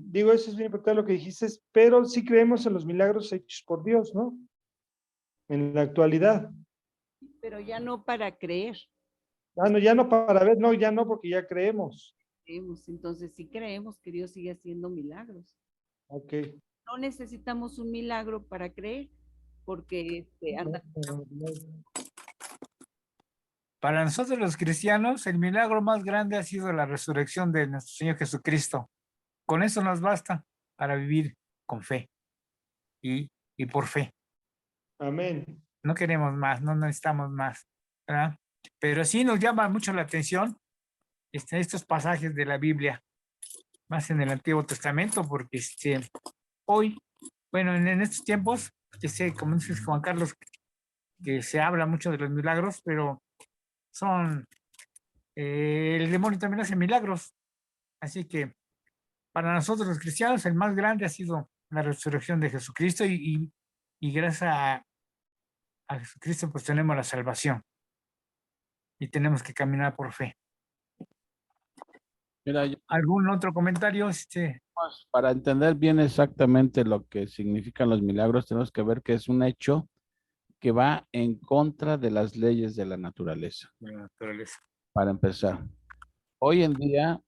digo, eso es bien importante lo que dijiste, pero sí creemos en los milagros hechos por Dios, ¿no? En la actualidad. Pero ya no para creer. Ah, no, ya no para ver, no, ya no, porque ya creemos. Entonces sí creemos que Dios sigue haciendo milagros. Ok. No necesitamos un milagro para creer, porque Para nosotros los cristianos, el milagro más grande ha sido la resurrección de nuestro Señor Jesucristo. Con eso nos basta para vivir con fe y por fe. Amén. No queremos más, no necesitamos más, ¿verdad? Pero sí nos llama mucho la atención estos pasajes de la Biblia, más en el Antiguo Testamento, porque hoy, bueno, en estos tiempos, como dices Juan Carlos, que se habla mucho de los milagros, pero el demonio también hace milagros. Así que para nosotros los cristianos el más grande ha sido la resurrección de Jesucristo, y gracias a Jesucristo pues tenemos la salvación y tenemos que caminar por fe. Mira, ¿Algún otro comentario? para entender bien exactamente lo que significan los milagros, tenemos que ver que es un hecho que va en contra de las leyes de la naturaleza, De la naturaleza. para empezar. Hoy en día,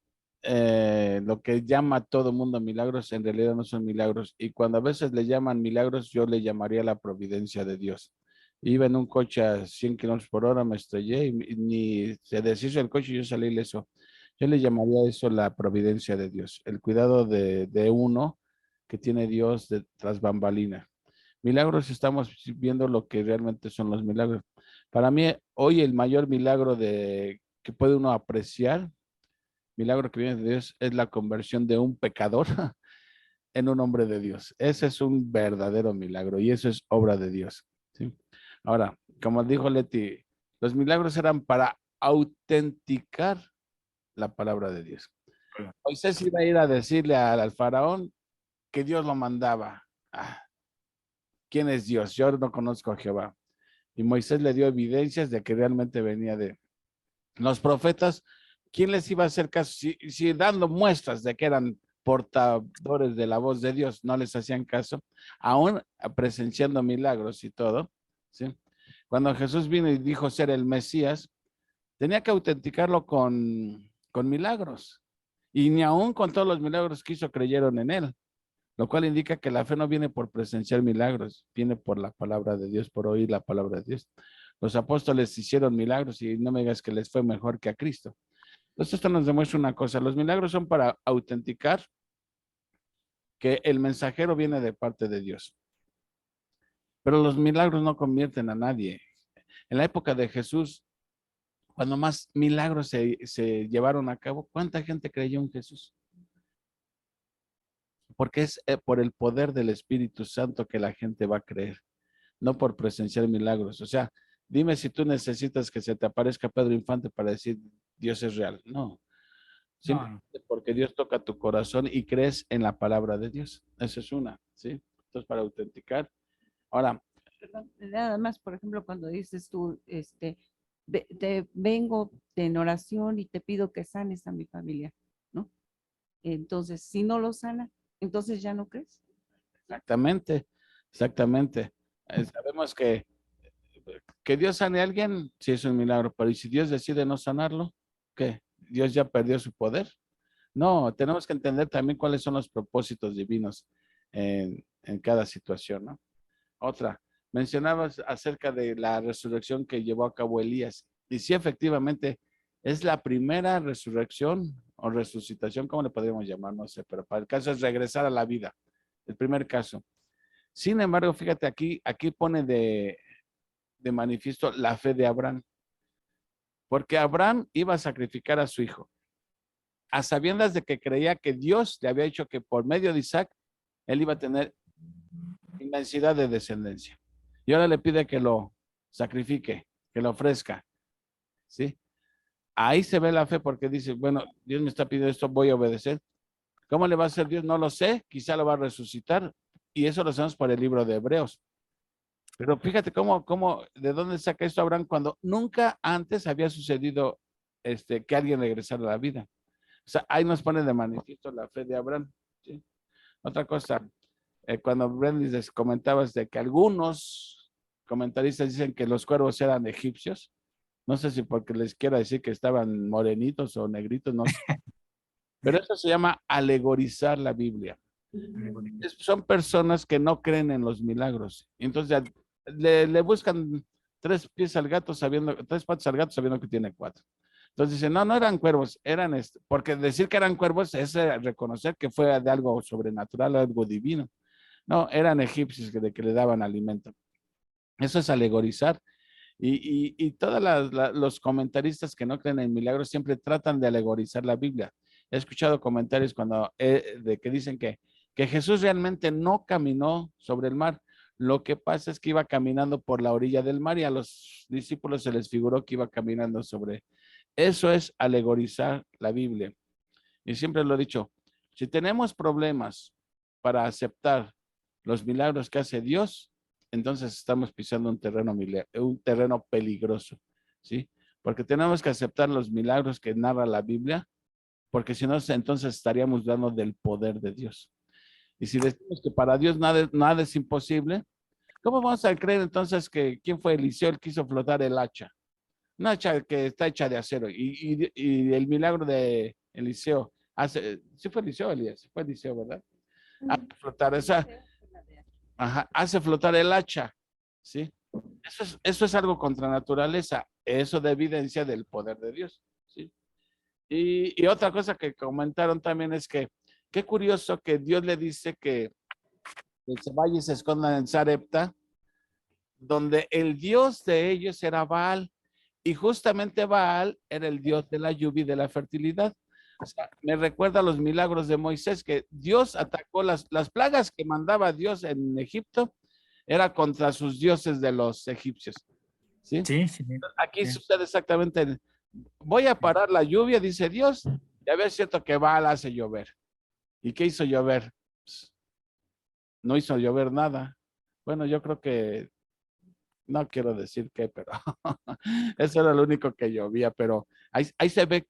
lo que llama a todo mundo milagros, en realidad no son milagros. Y cuando a veces le llaman milagros, yo le llamaría la providencia de Dios. Iba en un coche a 100 kilómetros por hora, me estrellé y ni se deshizo el coche y yo salí ileso. Yo le llamaría eso la providencia de Dios, el cuidado de uno que tiene Dios tras bambalina. Milagros, estamos viendo lo que realmente son los milagros. Para mí, hoy el mayor milagro que puede uno apreciar, milagro que viene de Dios, es la conversión de un pecador en un hombre de Dios. Ese es un verdadero milagro y eso es obra de Dios, ¿sí? Ahora, como dijo Leti, los milagros eran para autenticar la palabra de Dios. Moisés iba a ir a decirle al faraón que Dios lo mandaba. ¿Quién es Dios? Yo no conozco a Jehová. Y Moisés le dio evidencias de que realmente venía de los profetas. ¿Quién les iba a hacer caso? Si dando muestras de que eran portadores de la voz de Dios, no les hacían caso, aún presenciando milagros y todo, ¿sí? Cuando Jesús vino y dijo ser el Mesías, tenía que autenticarlo con milagros. Y ni aún con todos los milagros que hizo creyeron en él, lo cual indica que la fe no viene por presenciar milagros, viene por la palabra de Dios, por oír la palabra de Dios. Los apóstoles hicieron milagros y no me digas que les fue mejor que a Cristo. Entonces esto nos demuestra una cosa, los milagros son para autenticar que el mensajero viene de parte de Dios. Pero los milagros no convierten a nadie. En la época de Jesús, cuando más milagros se llevaron a cabo, ¿cuánta gente creyó en Jesús? Porque es por el poder del Espíritu Santo que la gente va a creer, no por presenciar milagros. O sea, dime si tú necesitas que se te aparezca Pedro Infante para decir Dios es real. No, simplemente porque Dios toca tu corazón y crees en la palabra de Dios. Esa es una, ¿sí? Entonces, para autenticar. Ahora, Nada más, por ejemplo, cuando dices tú, te vengo en oración y te pido que sanes a mi familia, ¿no? Entonces, si no lo sana, entonces ya no crees. exactamente, exactamente. Sabemos que Dios sane a alguien, sí es un milagro, pero ¿y si Dios decide no sanarlo? ¿Qué? ¿Dios ya perdió su poder? No, tenemos que entender también cuáles son los propósitos divinos en cada situación, ¿no? Otra, mencionabas acerca de la resurrección que llevó a cabo Elías. Y sí, efectivamente, es la primera resurrección o resucitación, ¿cómo le podríamos llamar? No sé, pero para el caso es regresar a la vida, el primer caso. Sin embargo, fíjate, aquí pone de manifiesto la fe de Abraham, porque Abraham iba a sacrificar a su hijo, a sabiendas de que creía que Dios le había dicho que por medio de Isaac, él iba a tener inmensidad de descendencia. Y ahora le pide que lo sacrifique, que lo ofrezca, ¿sí? Ahí se ve la fe porque dice, bueno, Dios me está pidiendo esto, voy a obedecer. ¿Cómo le va a hacer Dios? No lo sé, quizá lo va a resucitar. Y eso lo hacemos por el libro de Hebreos. Pero fíjate de dónde saca esto Abraham cuando nunca antes había sucedido que alguien regresara a la vida. O sea, ahí nos pone de manifiesto la fe de Abraham, ¿sí? Otra cosa, cuando Brendis les comentabas de que algunos comentaristas dicen que los cuervos eran egipcios, no sé si porque les quiero decir que estaban morenitos o negritos, no sé. Pero eso se llama alegorizar la Biblia. Son personas que no creen en los milagros. Entonces le buscan tres patas al gato sabiendo que tiene cuatro. Entonces dicen, no eran cuervos, eran porque decir que eran cuervos es reconocer que fue de algo sobrenatural, algo divino. No, eran egipcios de que le daban alimento. Eso es alegorizar. Y todos los comentaristas que no creen en milagros siempre tratan de alegorizar la Biblia. He escuchado comentarios de que dicen que Jesús realmente no caminó sobre el mar. Lo que pasa es que iba caminando por la orilla del mar y a los discípulos se les figuró que iba caminando sobre. Eso es alegorizar la Biblia. Y siempre lo he dicho, si tenemos problemas para aceptar los milagros que hace Dios, entonces estamos pisando un terreno peligroso, ¿sí? Porque tenemos que aceptar los milagros que narra la Biblia, porque si no, entonces estaríamos dando del poder de Dios. Y si decimos que para Dios nada es imposible, ¿cómo vamos a creer entonces que quién fue Eliseo el que hizo flotar el hacha? Una hacha que está hecha de acero. Y el milagro de Eliseo sí fue Eliseo, Elías, fue Eliseo, ¿verdad? Hace flotar hace flotar el hacha, ¿sí? Eso es algo contra naturaleza, eso de evidencia del poder de Dios, ¿sí? Y otra cosa que comentaron también es que, qué curioso que Dios le dice que se vaya y se esconda en Sarepta, donde el dios de ellos era Baal, y justamente Baal era el dios de la lluvia y de la fertilidad. O sea, me recuerda a los milagros de Moisés, que Dios atacó las plagas que mandaba Dios en Egipto, era contra sus dioses de los egipcios. ¿Sí? Sí, sí. Aquí Sí. sucede exactamente. Voy a parar la lluvia, dice Dios, y a ver, es cierto que Baal hace llover. ¿Y qué hizo llover? Pues, no hizo llover nada. Bueno, yo creo que, no quiero decir qué, pero eso era lo único que llovía, pero ahí se ve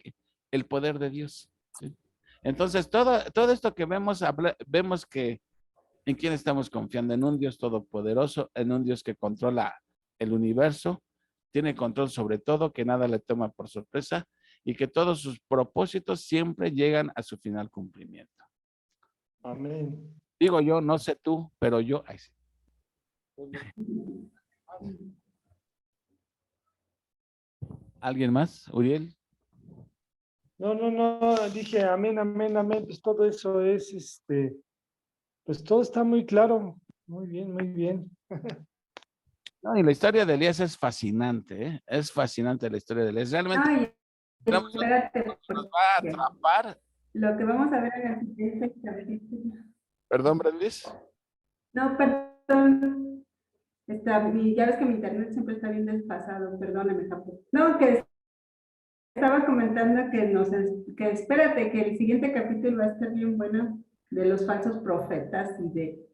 el poder de Dios. ¿Sí? Entonces, todo esto que vemos, vemos que en quién estamos confiando, en un Dios todopoderoso, en un Dios que controla el universo, tiene control sobre todo, que nada le toma por sorpresa y que todos sus propósitos siempre llegan a su final cumplimiento. Amén. Digo yo, no sé tú, pero yo, ay, sí. ¿Alguien más? ¿Uriel? No, dije amén, amén, amén. Pues todo eso es, pues todo está muy claro. Muy bien, muy bien. No, y la historia de Elías es fascinante, ¿eh? Es fascinante la historia de Elías. Realmente Ay, tenemos espérate, nos va a porque atrapar. lo que vamos a ver en el siguiente capítulo. Perdón, Brendis. No, perdón. Ya ves que mi internet siempre está bien desfasado, perdóname, Japón. No, que estaba comentando que espérate, que el siguiente capítulo va a estar bien bueno de los falsos profetas y de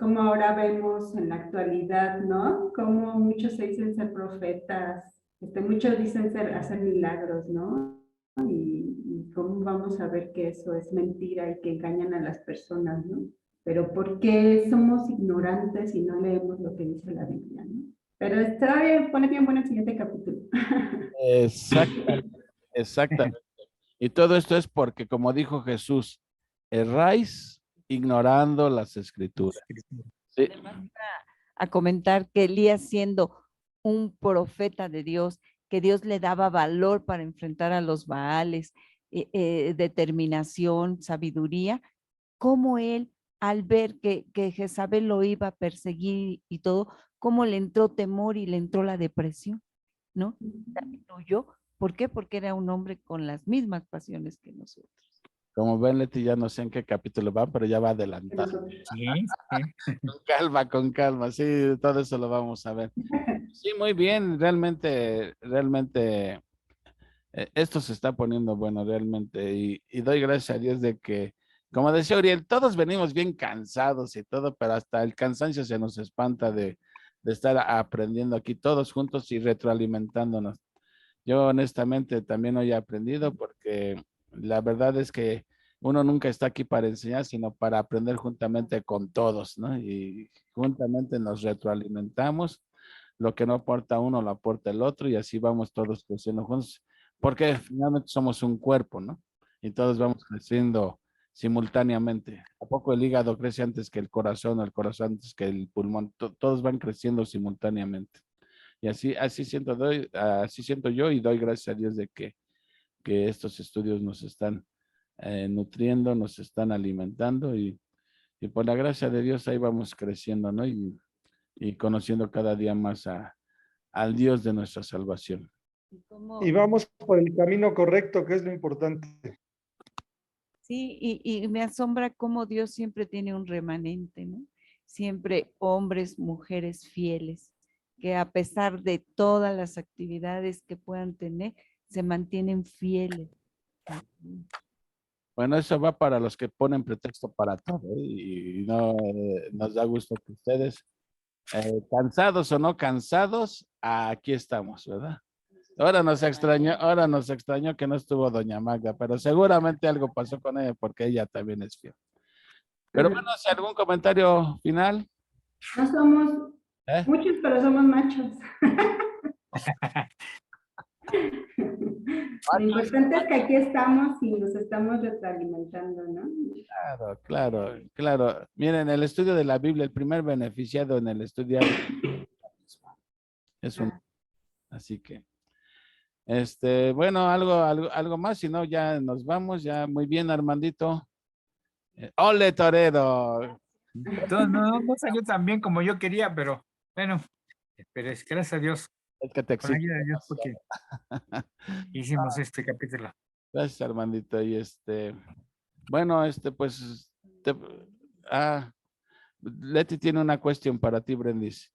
como ahora vemos en la actualidad, ¿no? Como muchos se dicen ser profetas, muchos dicen hacer milagros, ¿no? Y cómo vamos a ver que eso es mentira y que engañan a las personas, ¿no? Pero ¿por qué somos ignorantes y no leemos lo que dice la Biblia, ¿no? Pero está bien, pone bien bueno el siguiente capítulo. Exactamente, exactamente. Y todo esto es porque, como dijo Jesús, erráis ignorando las escrituras. ¿Sí? Además, a comentar que Elías, siendo un profeta de Dios, que Dios le daba valor para enfrentar a los Baales, determinación, sabiduría, cómo él, al ver que Jezabel lo iba a perseguir y todo, cómo le entró temor y le entró la depresión, ¿no? Huyó. ¿Por qué? Porque era un hombre con las mismas pasiones que nosotros. Como ven, Leti, ya no sé en qué capítulo va, pero ya va adelantado. Sí, sí. Con calma, sí, todo eso lo vamos a ver. Sí, muy bien, realmente, esto se está poniendo bueno, realmente, y doy gracias a Dios de que, como decía Uriel, todos venimos bien cansados y todo, pero hasta el cansancio se nos espanta de estar aprendiendo aquí todos juntos y retroalimentándonos. Yo honestamente también hoy he aprendido porque la verdad es que uno nunca está aquí para enseñar, sino para aprender juntamente con todos, ¿no? Y juntamente nos retroalimentamos. Lo que no aporta uno, lo aporta el otro y así vamos todos creciendo juntos, porque finalmente somos un cuerpo, ¿no? Y todos vamos creciendo simultáneamente. ¿A poco el hígado crece antes que el corazón, o el corazón antes que el pulmón? Todos van creciendo simultáneamente. Y así siento yo y doy gracias a Dios de que estos estudios nos están nutriendo, nos están alimentando y por la gracia de Dios ahí vamos creciendo, ¿no? Y conociendo cada día más al Dios de nuestra salvación. Y vamos por el camino correcto, que es lo importante. Sí, y me asombra cómo Dios siempre tiene un remanente, ¿no? Siempre hombres, mujeres fieles, que a pesar de todas las actividades que puedan tener, se mantienen fieles. Bueno, eso va para los que ponen pretexto para todo, ¿eh? Y no nos da gusto que ustedes, cansados o no cansados, aquí estamos, ¿verdad? Ahora nos extrañó que no estuvo doña Magda, pero seguramente algo pasó con ella porque ella también es fiel. Pero bueno, si algún comentario final. No somos muchos, pero somos machos. Lo importante es que aquí estamos y nos estamos retroalimentando, ¿no? Claro. Miren, el estudio de la Biblia, el primer beneficiado en el estudio es un. Así que, bueno, algo más, si no, ya nos vamos, ya muy bien, Armandito. ¡Ole, torero! Entonces, no salió tan bien como yo quería, pero Bueno, pero es gracias a Dios, Es que te con la exijo. ayuda de Dios, porque hicimos este capítulo. Gracias, Armandito. Y bueno, pues, ah, Leti tiene una cuestión para ti, Brendis.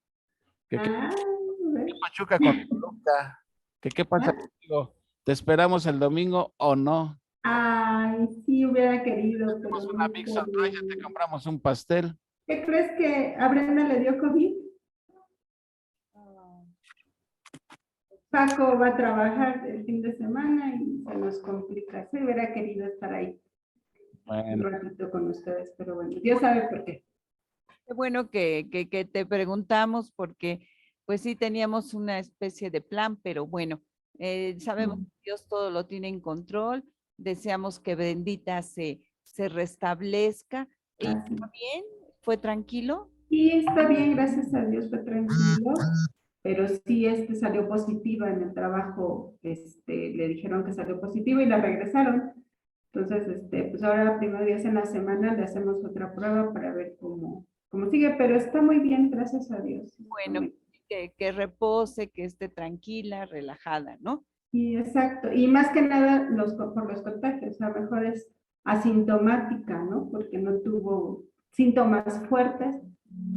¿Qué Ah, a ver. Pachuca con Toluca? ¿Qué pasa Ah, contigo? ¿Te esperamos el domingo o no? Ay, sí hubiera querido, pero Tenemos una no big surprise, ya te pude. compramos un pastel. ¿Qué crees que a Brenda le dio COVID? Paco va a trabajar el fin de semana y se nos complica. Sí hubiera querido estar ahí un Bueno, ratito con ustedes, pero bueno, Dios sabe por qué. Qué bueno que te preguntamos porque pues sí teníamos una especie de plan, pero bueno, sabemos que Dios todo lo tiene en control, deseamos que Bendita se restablezca. ¿Y Así. está bien? ¿Fue tranquilo? Y está bien, gracias a Dios, fue tranquilo, pero sí salió positiva en el trabajo, le dijeron que salió positiva y la regresaron. Entonces, pues ahora primer día en la semana le hacemos otra prueba para ver cómo sigue, pero está muy bien, gracias a Dios. Está Bueno, muy- que repose, que esté tranquila, relajada, ¿no? Y exacto, y más que nada por los contagios, a lo mejor es asintomática, ¿no? Porque no tuvo síntomas fuertes,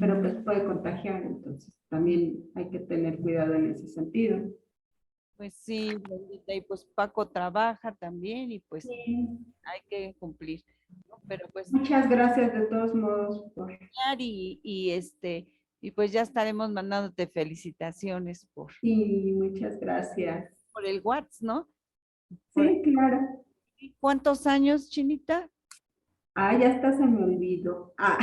pero pues puede contagiar, entonces también hay que tener cuidado en ese sentido. Pues sí, Bendita, y pues Paco trabaja también y pues Sí. hay que cumplir, ¿no? Pero pues Muchas gracias de todos modos por... y pues ya estaremos mandándote felicitaciones Sí, muchas gracias. por el WhatsApp, ¿no? Sí, claro. ¿Cuántos años, Chinita? Ah, ya hasta se me olvidó. Ah,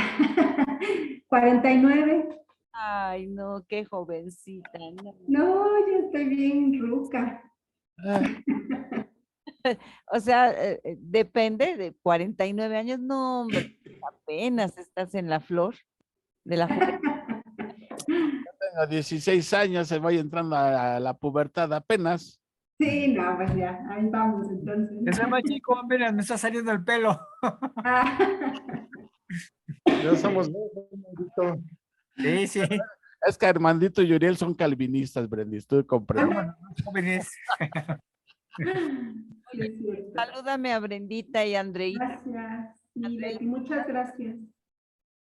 49. Ay, no, qué jovencita, no. No, ya estoy bien ruca. O sea, depende de 49 años, no, hombre, apenas estás en la flor de la juventud. tengo 16 años, se voy entrando a la pubertad apenas. Sí, no, pues ya, ahí vamos entonces. Es más chico, mira, me está saliendo el pelo. Ah, Ya somos dos, Armandito. Sí, sí. Es que Armandito y Uriel son calvinistas, Brendis, tú comprendes. Vámonos, jóvenes. sí, es cierto. Salúdame a Brendita y a Andreita. Gracias. Sí, Leti, muchas gracias.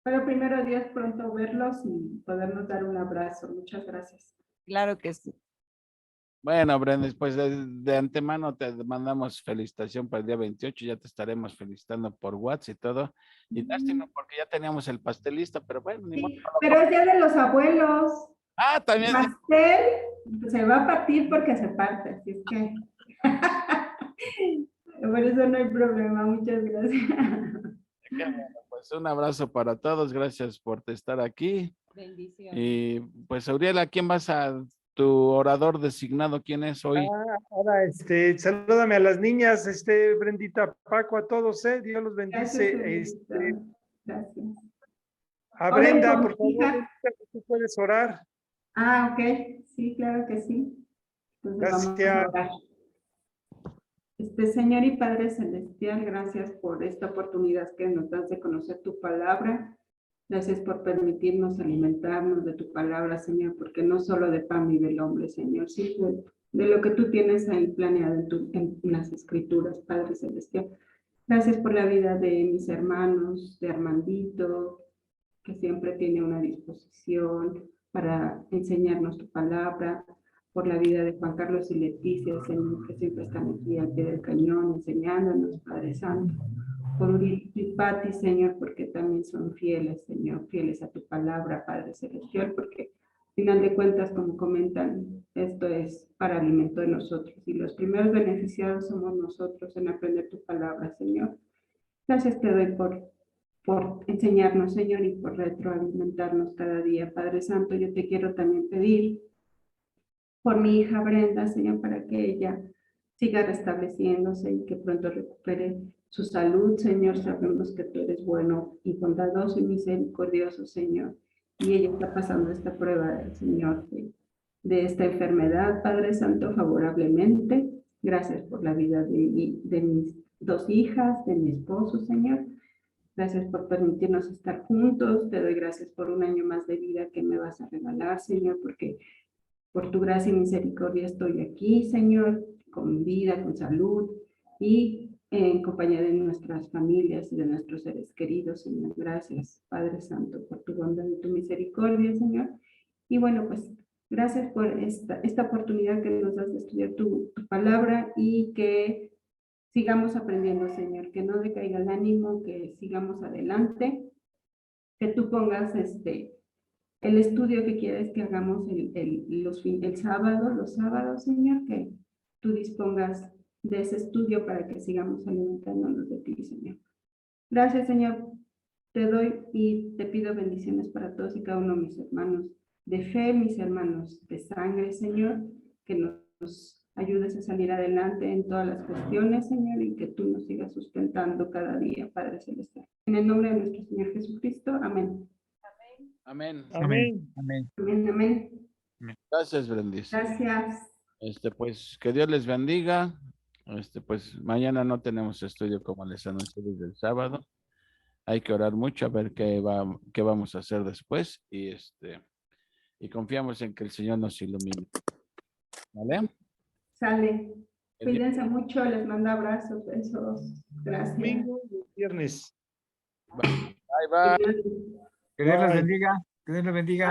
Pero primero Dios pronto verlos y podernos dar un abrazo. Muchas gracias. Claro que sí. Bueno, Brendis, pues de antemano te mandamos felicitación para el día 28, ya te estaremos felicitando por WhatsApp y todo. Y lástima porque ya teníamos el pastelista, pero bueno, ni modo. Sí, pero es día de los abuelos. Ah, también. Pastel se va a partir porque se parte, así es que por eso no hay problema. Muchas gracias. Qué bueno, pues un abrazo para todos, gracias por estar aquí. Bendiciones. Y pues, Auriel, ¿a quién vas a tu orador designado? ¿Quién es hoy? Ahora, salúdame a las niñas, Brendita, Paco, a todos, Dios los Gracias, bendice. Elvita. Gracias. A Oren Brenda, por por mi favor, hija. tú puedes orar. Ah, ok. Sí, claro que sí. Entonces vamos a Gracias. orar. Señor y Padre Celestial, gracias por esta oportunidad que nos das de conocer tu palabra. Gracias por permitirnos alimentarnos de tu palabra, Señor, porque no solo de pan vive el hombre, Señor, sino de lo que tú tienes ahí planeado en las escrituras, Padre Celestial. Gracias por la vida de mis hermanos, de Armandito, que siempre tiene una disposición para enseñarnos tu palabra, por la vida de Juan Carlos y Leticia, Señor, que siempre están aquí al pie del cañón, enseñándonos, Padre Santo. Por Uriel y Pati, Señor, porque también son fieles, Señor, fieles a tu palabra, Padre Celestial, porque al final de cuentas, como comentan, esto es para alimento de nosotros, y los primeros beneficiados somos nosotros en aprender tu palabra, Señor. Gracias te doy por enseñarnos, Señor, y por retroalimentarnos cada día. Padre Santo, yo te quiero también pedir por mi hija Brenda, Señor, para que ella siga restableciéndose y que pronto recupere su salud, Señor. Sabemos que tú eres bueno y bondadoso y misericordioso, Señor. Y ella está pasando esta prueba, Señor, de esta enfermedad, Padre Santo, favorablemente. Gracias por la vida de mis dos hijas, de mi esposo, Señor. Gracias por permitirnos estar juntos. Te doy gracias por un año más de vida que me vas a regalar, Señor, porque por tu gracia y misericordia estoy aquí, Señor, con vida, con salud y en compañía de nuestras familias y de nuestros seres queridos, Señor. Gracias, Padre Santo, por tu bondad y tu misericordia, Señor. Y bueno, pues gracias por esta oportunidad que nos das de estudiar tu palabra y que sigamos aprendiendo, Señor, que no decaiga el ánimo, que sigamos adelante, que tú pongas el estudio que quieres que hagamos los sábados, Señor, que tú dispongas de ese estudio para que sigamos alimentándonos de ti, Señor. Gracias, Señor. Te doy y te pido bendiciones para todos y cada uno de mis hermanos de fe, mis hermanos de sangre, Señor, que nos ayudes a salir adelante en todas las cuestiones, Señor, y que tú nos sigas sustentando cada día, Padre Celestial. En el nombre de nuestro Señor Jesucristo, amén. Amén. Amén. Amén. Amén, amén. Gracias, Brendis. Gracias. Pues que Dios les bendiga. Pues mañana no tenemos estudio como les anuncié desde el sábado. Hay que orar mucho a ver qué vamos a hacer después y confiamos en que el Señor nos ilumine. ¿Vale? Sale. Cuídense mucho, les mando abrazos, besos. Gracias. Domingo y viernes. Bye, bye. Que Dios los Bye. bendiga. Que Dios los bendiga.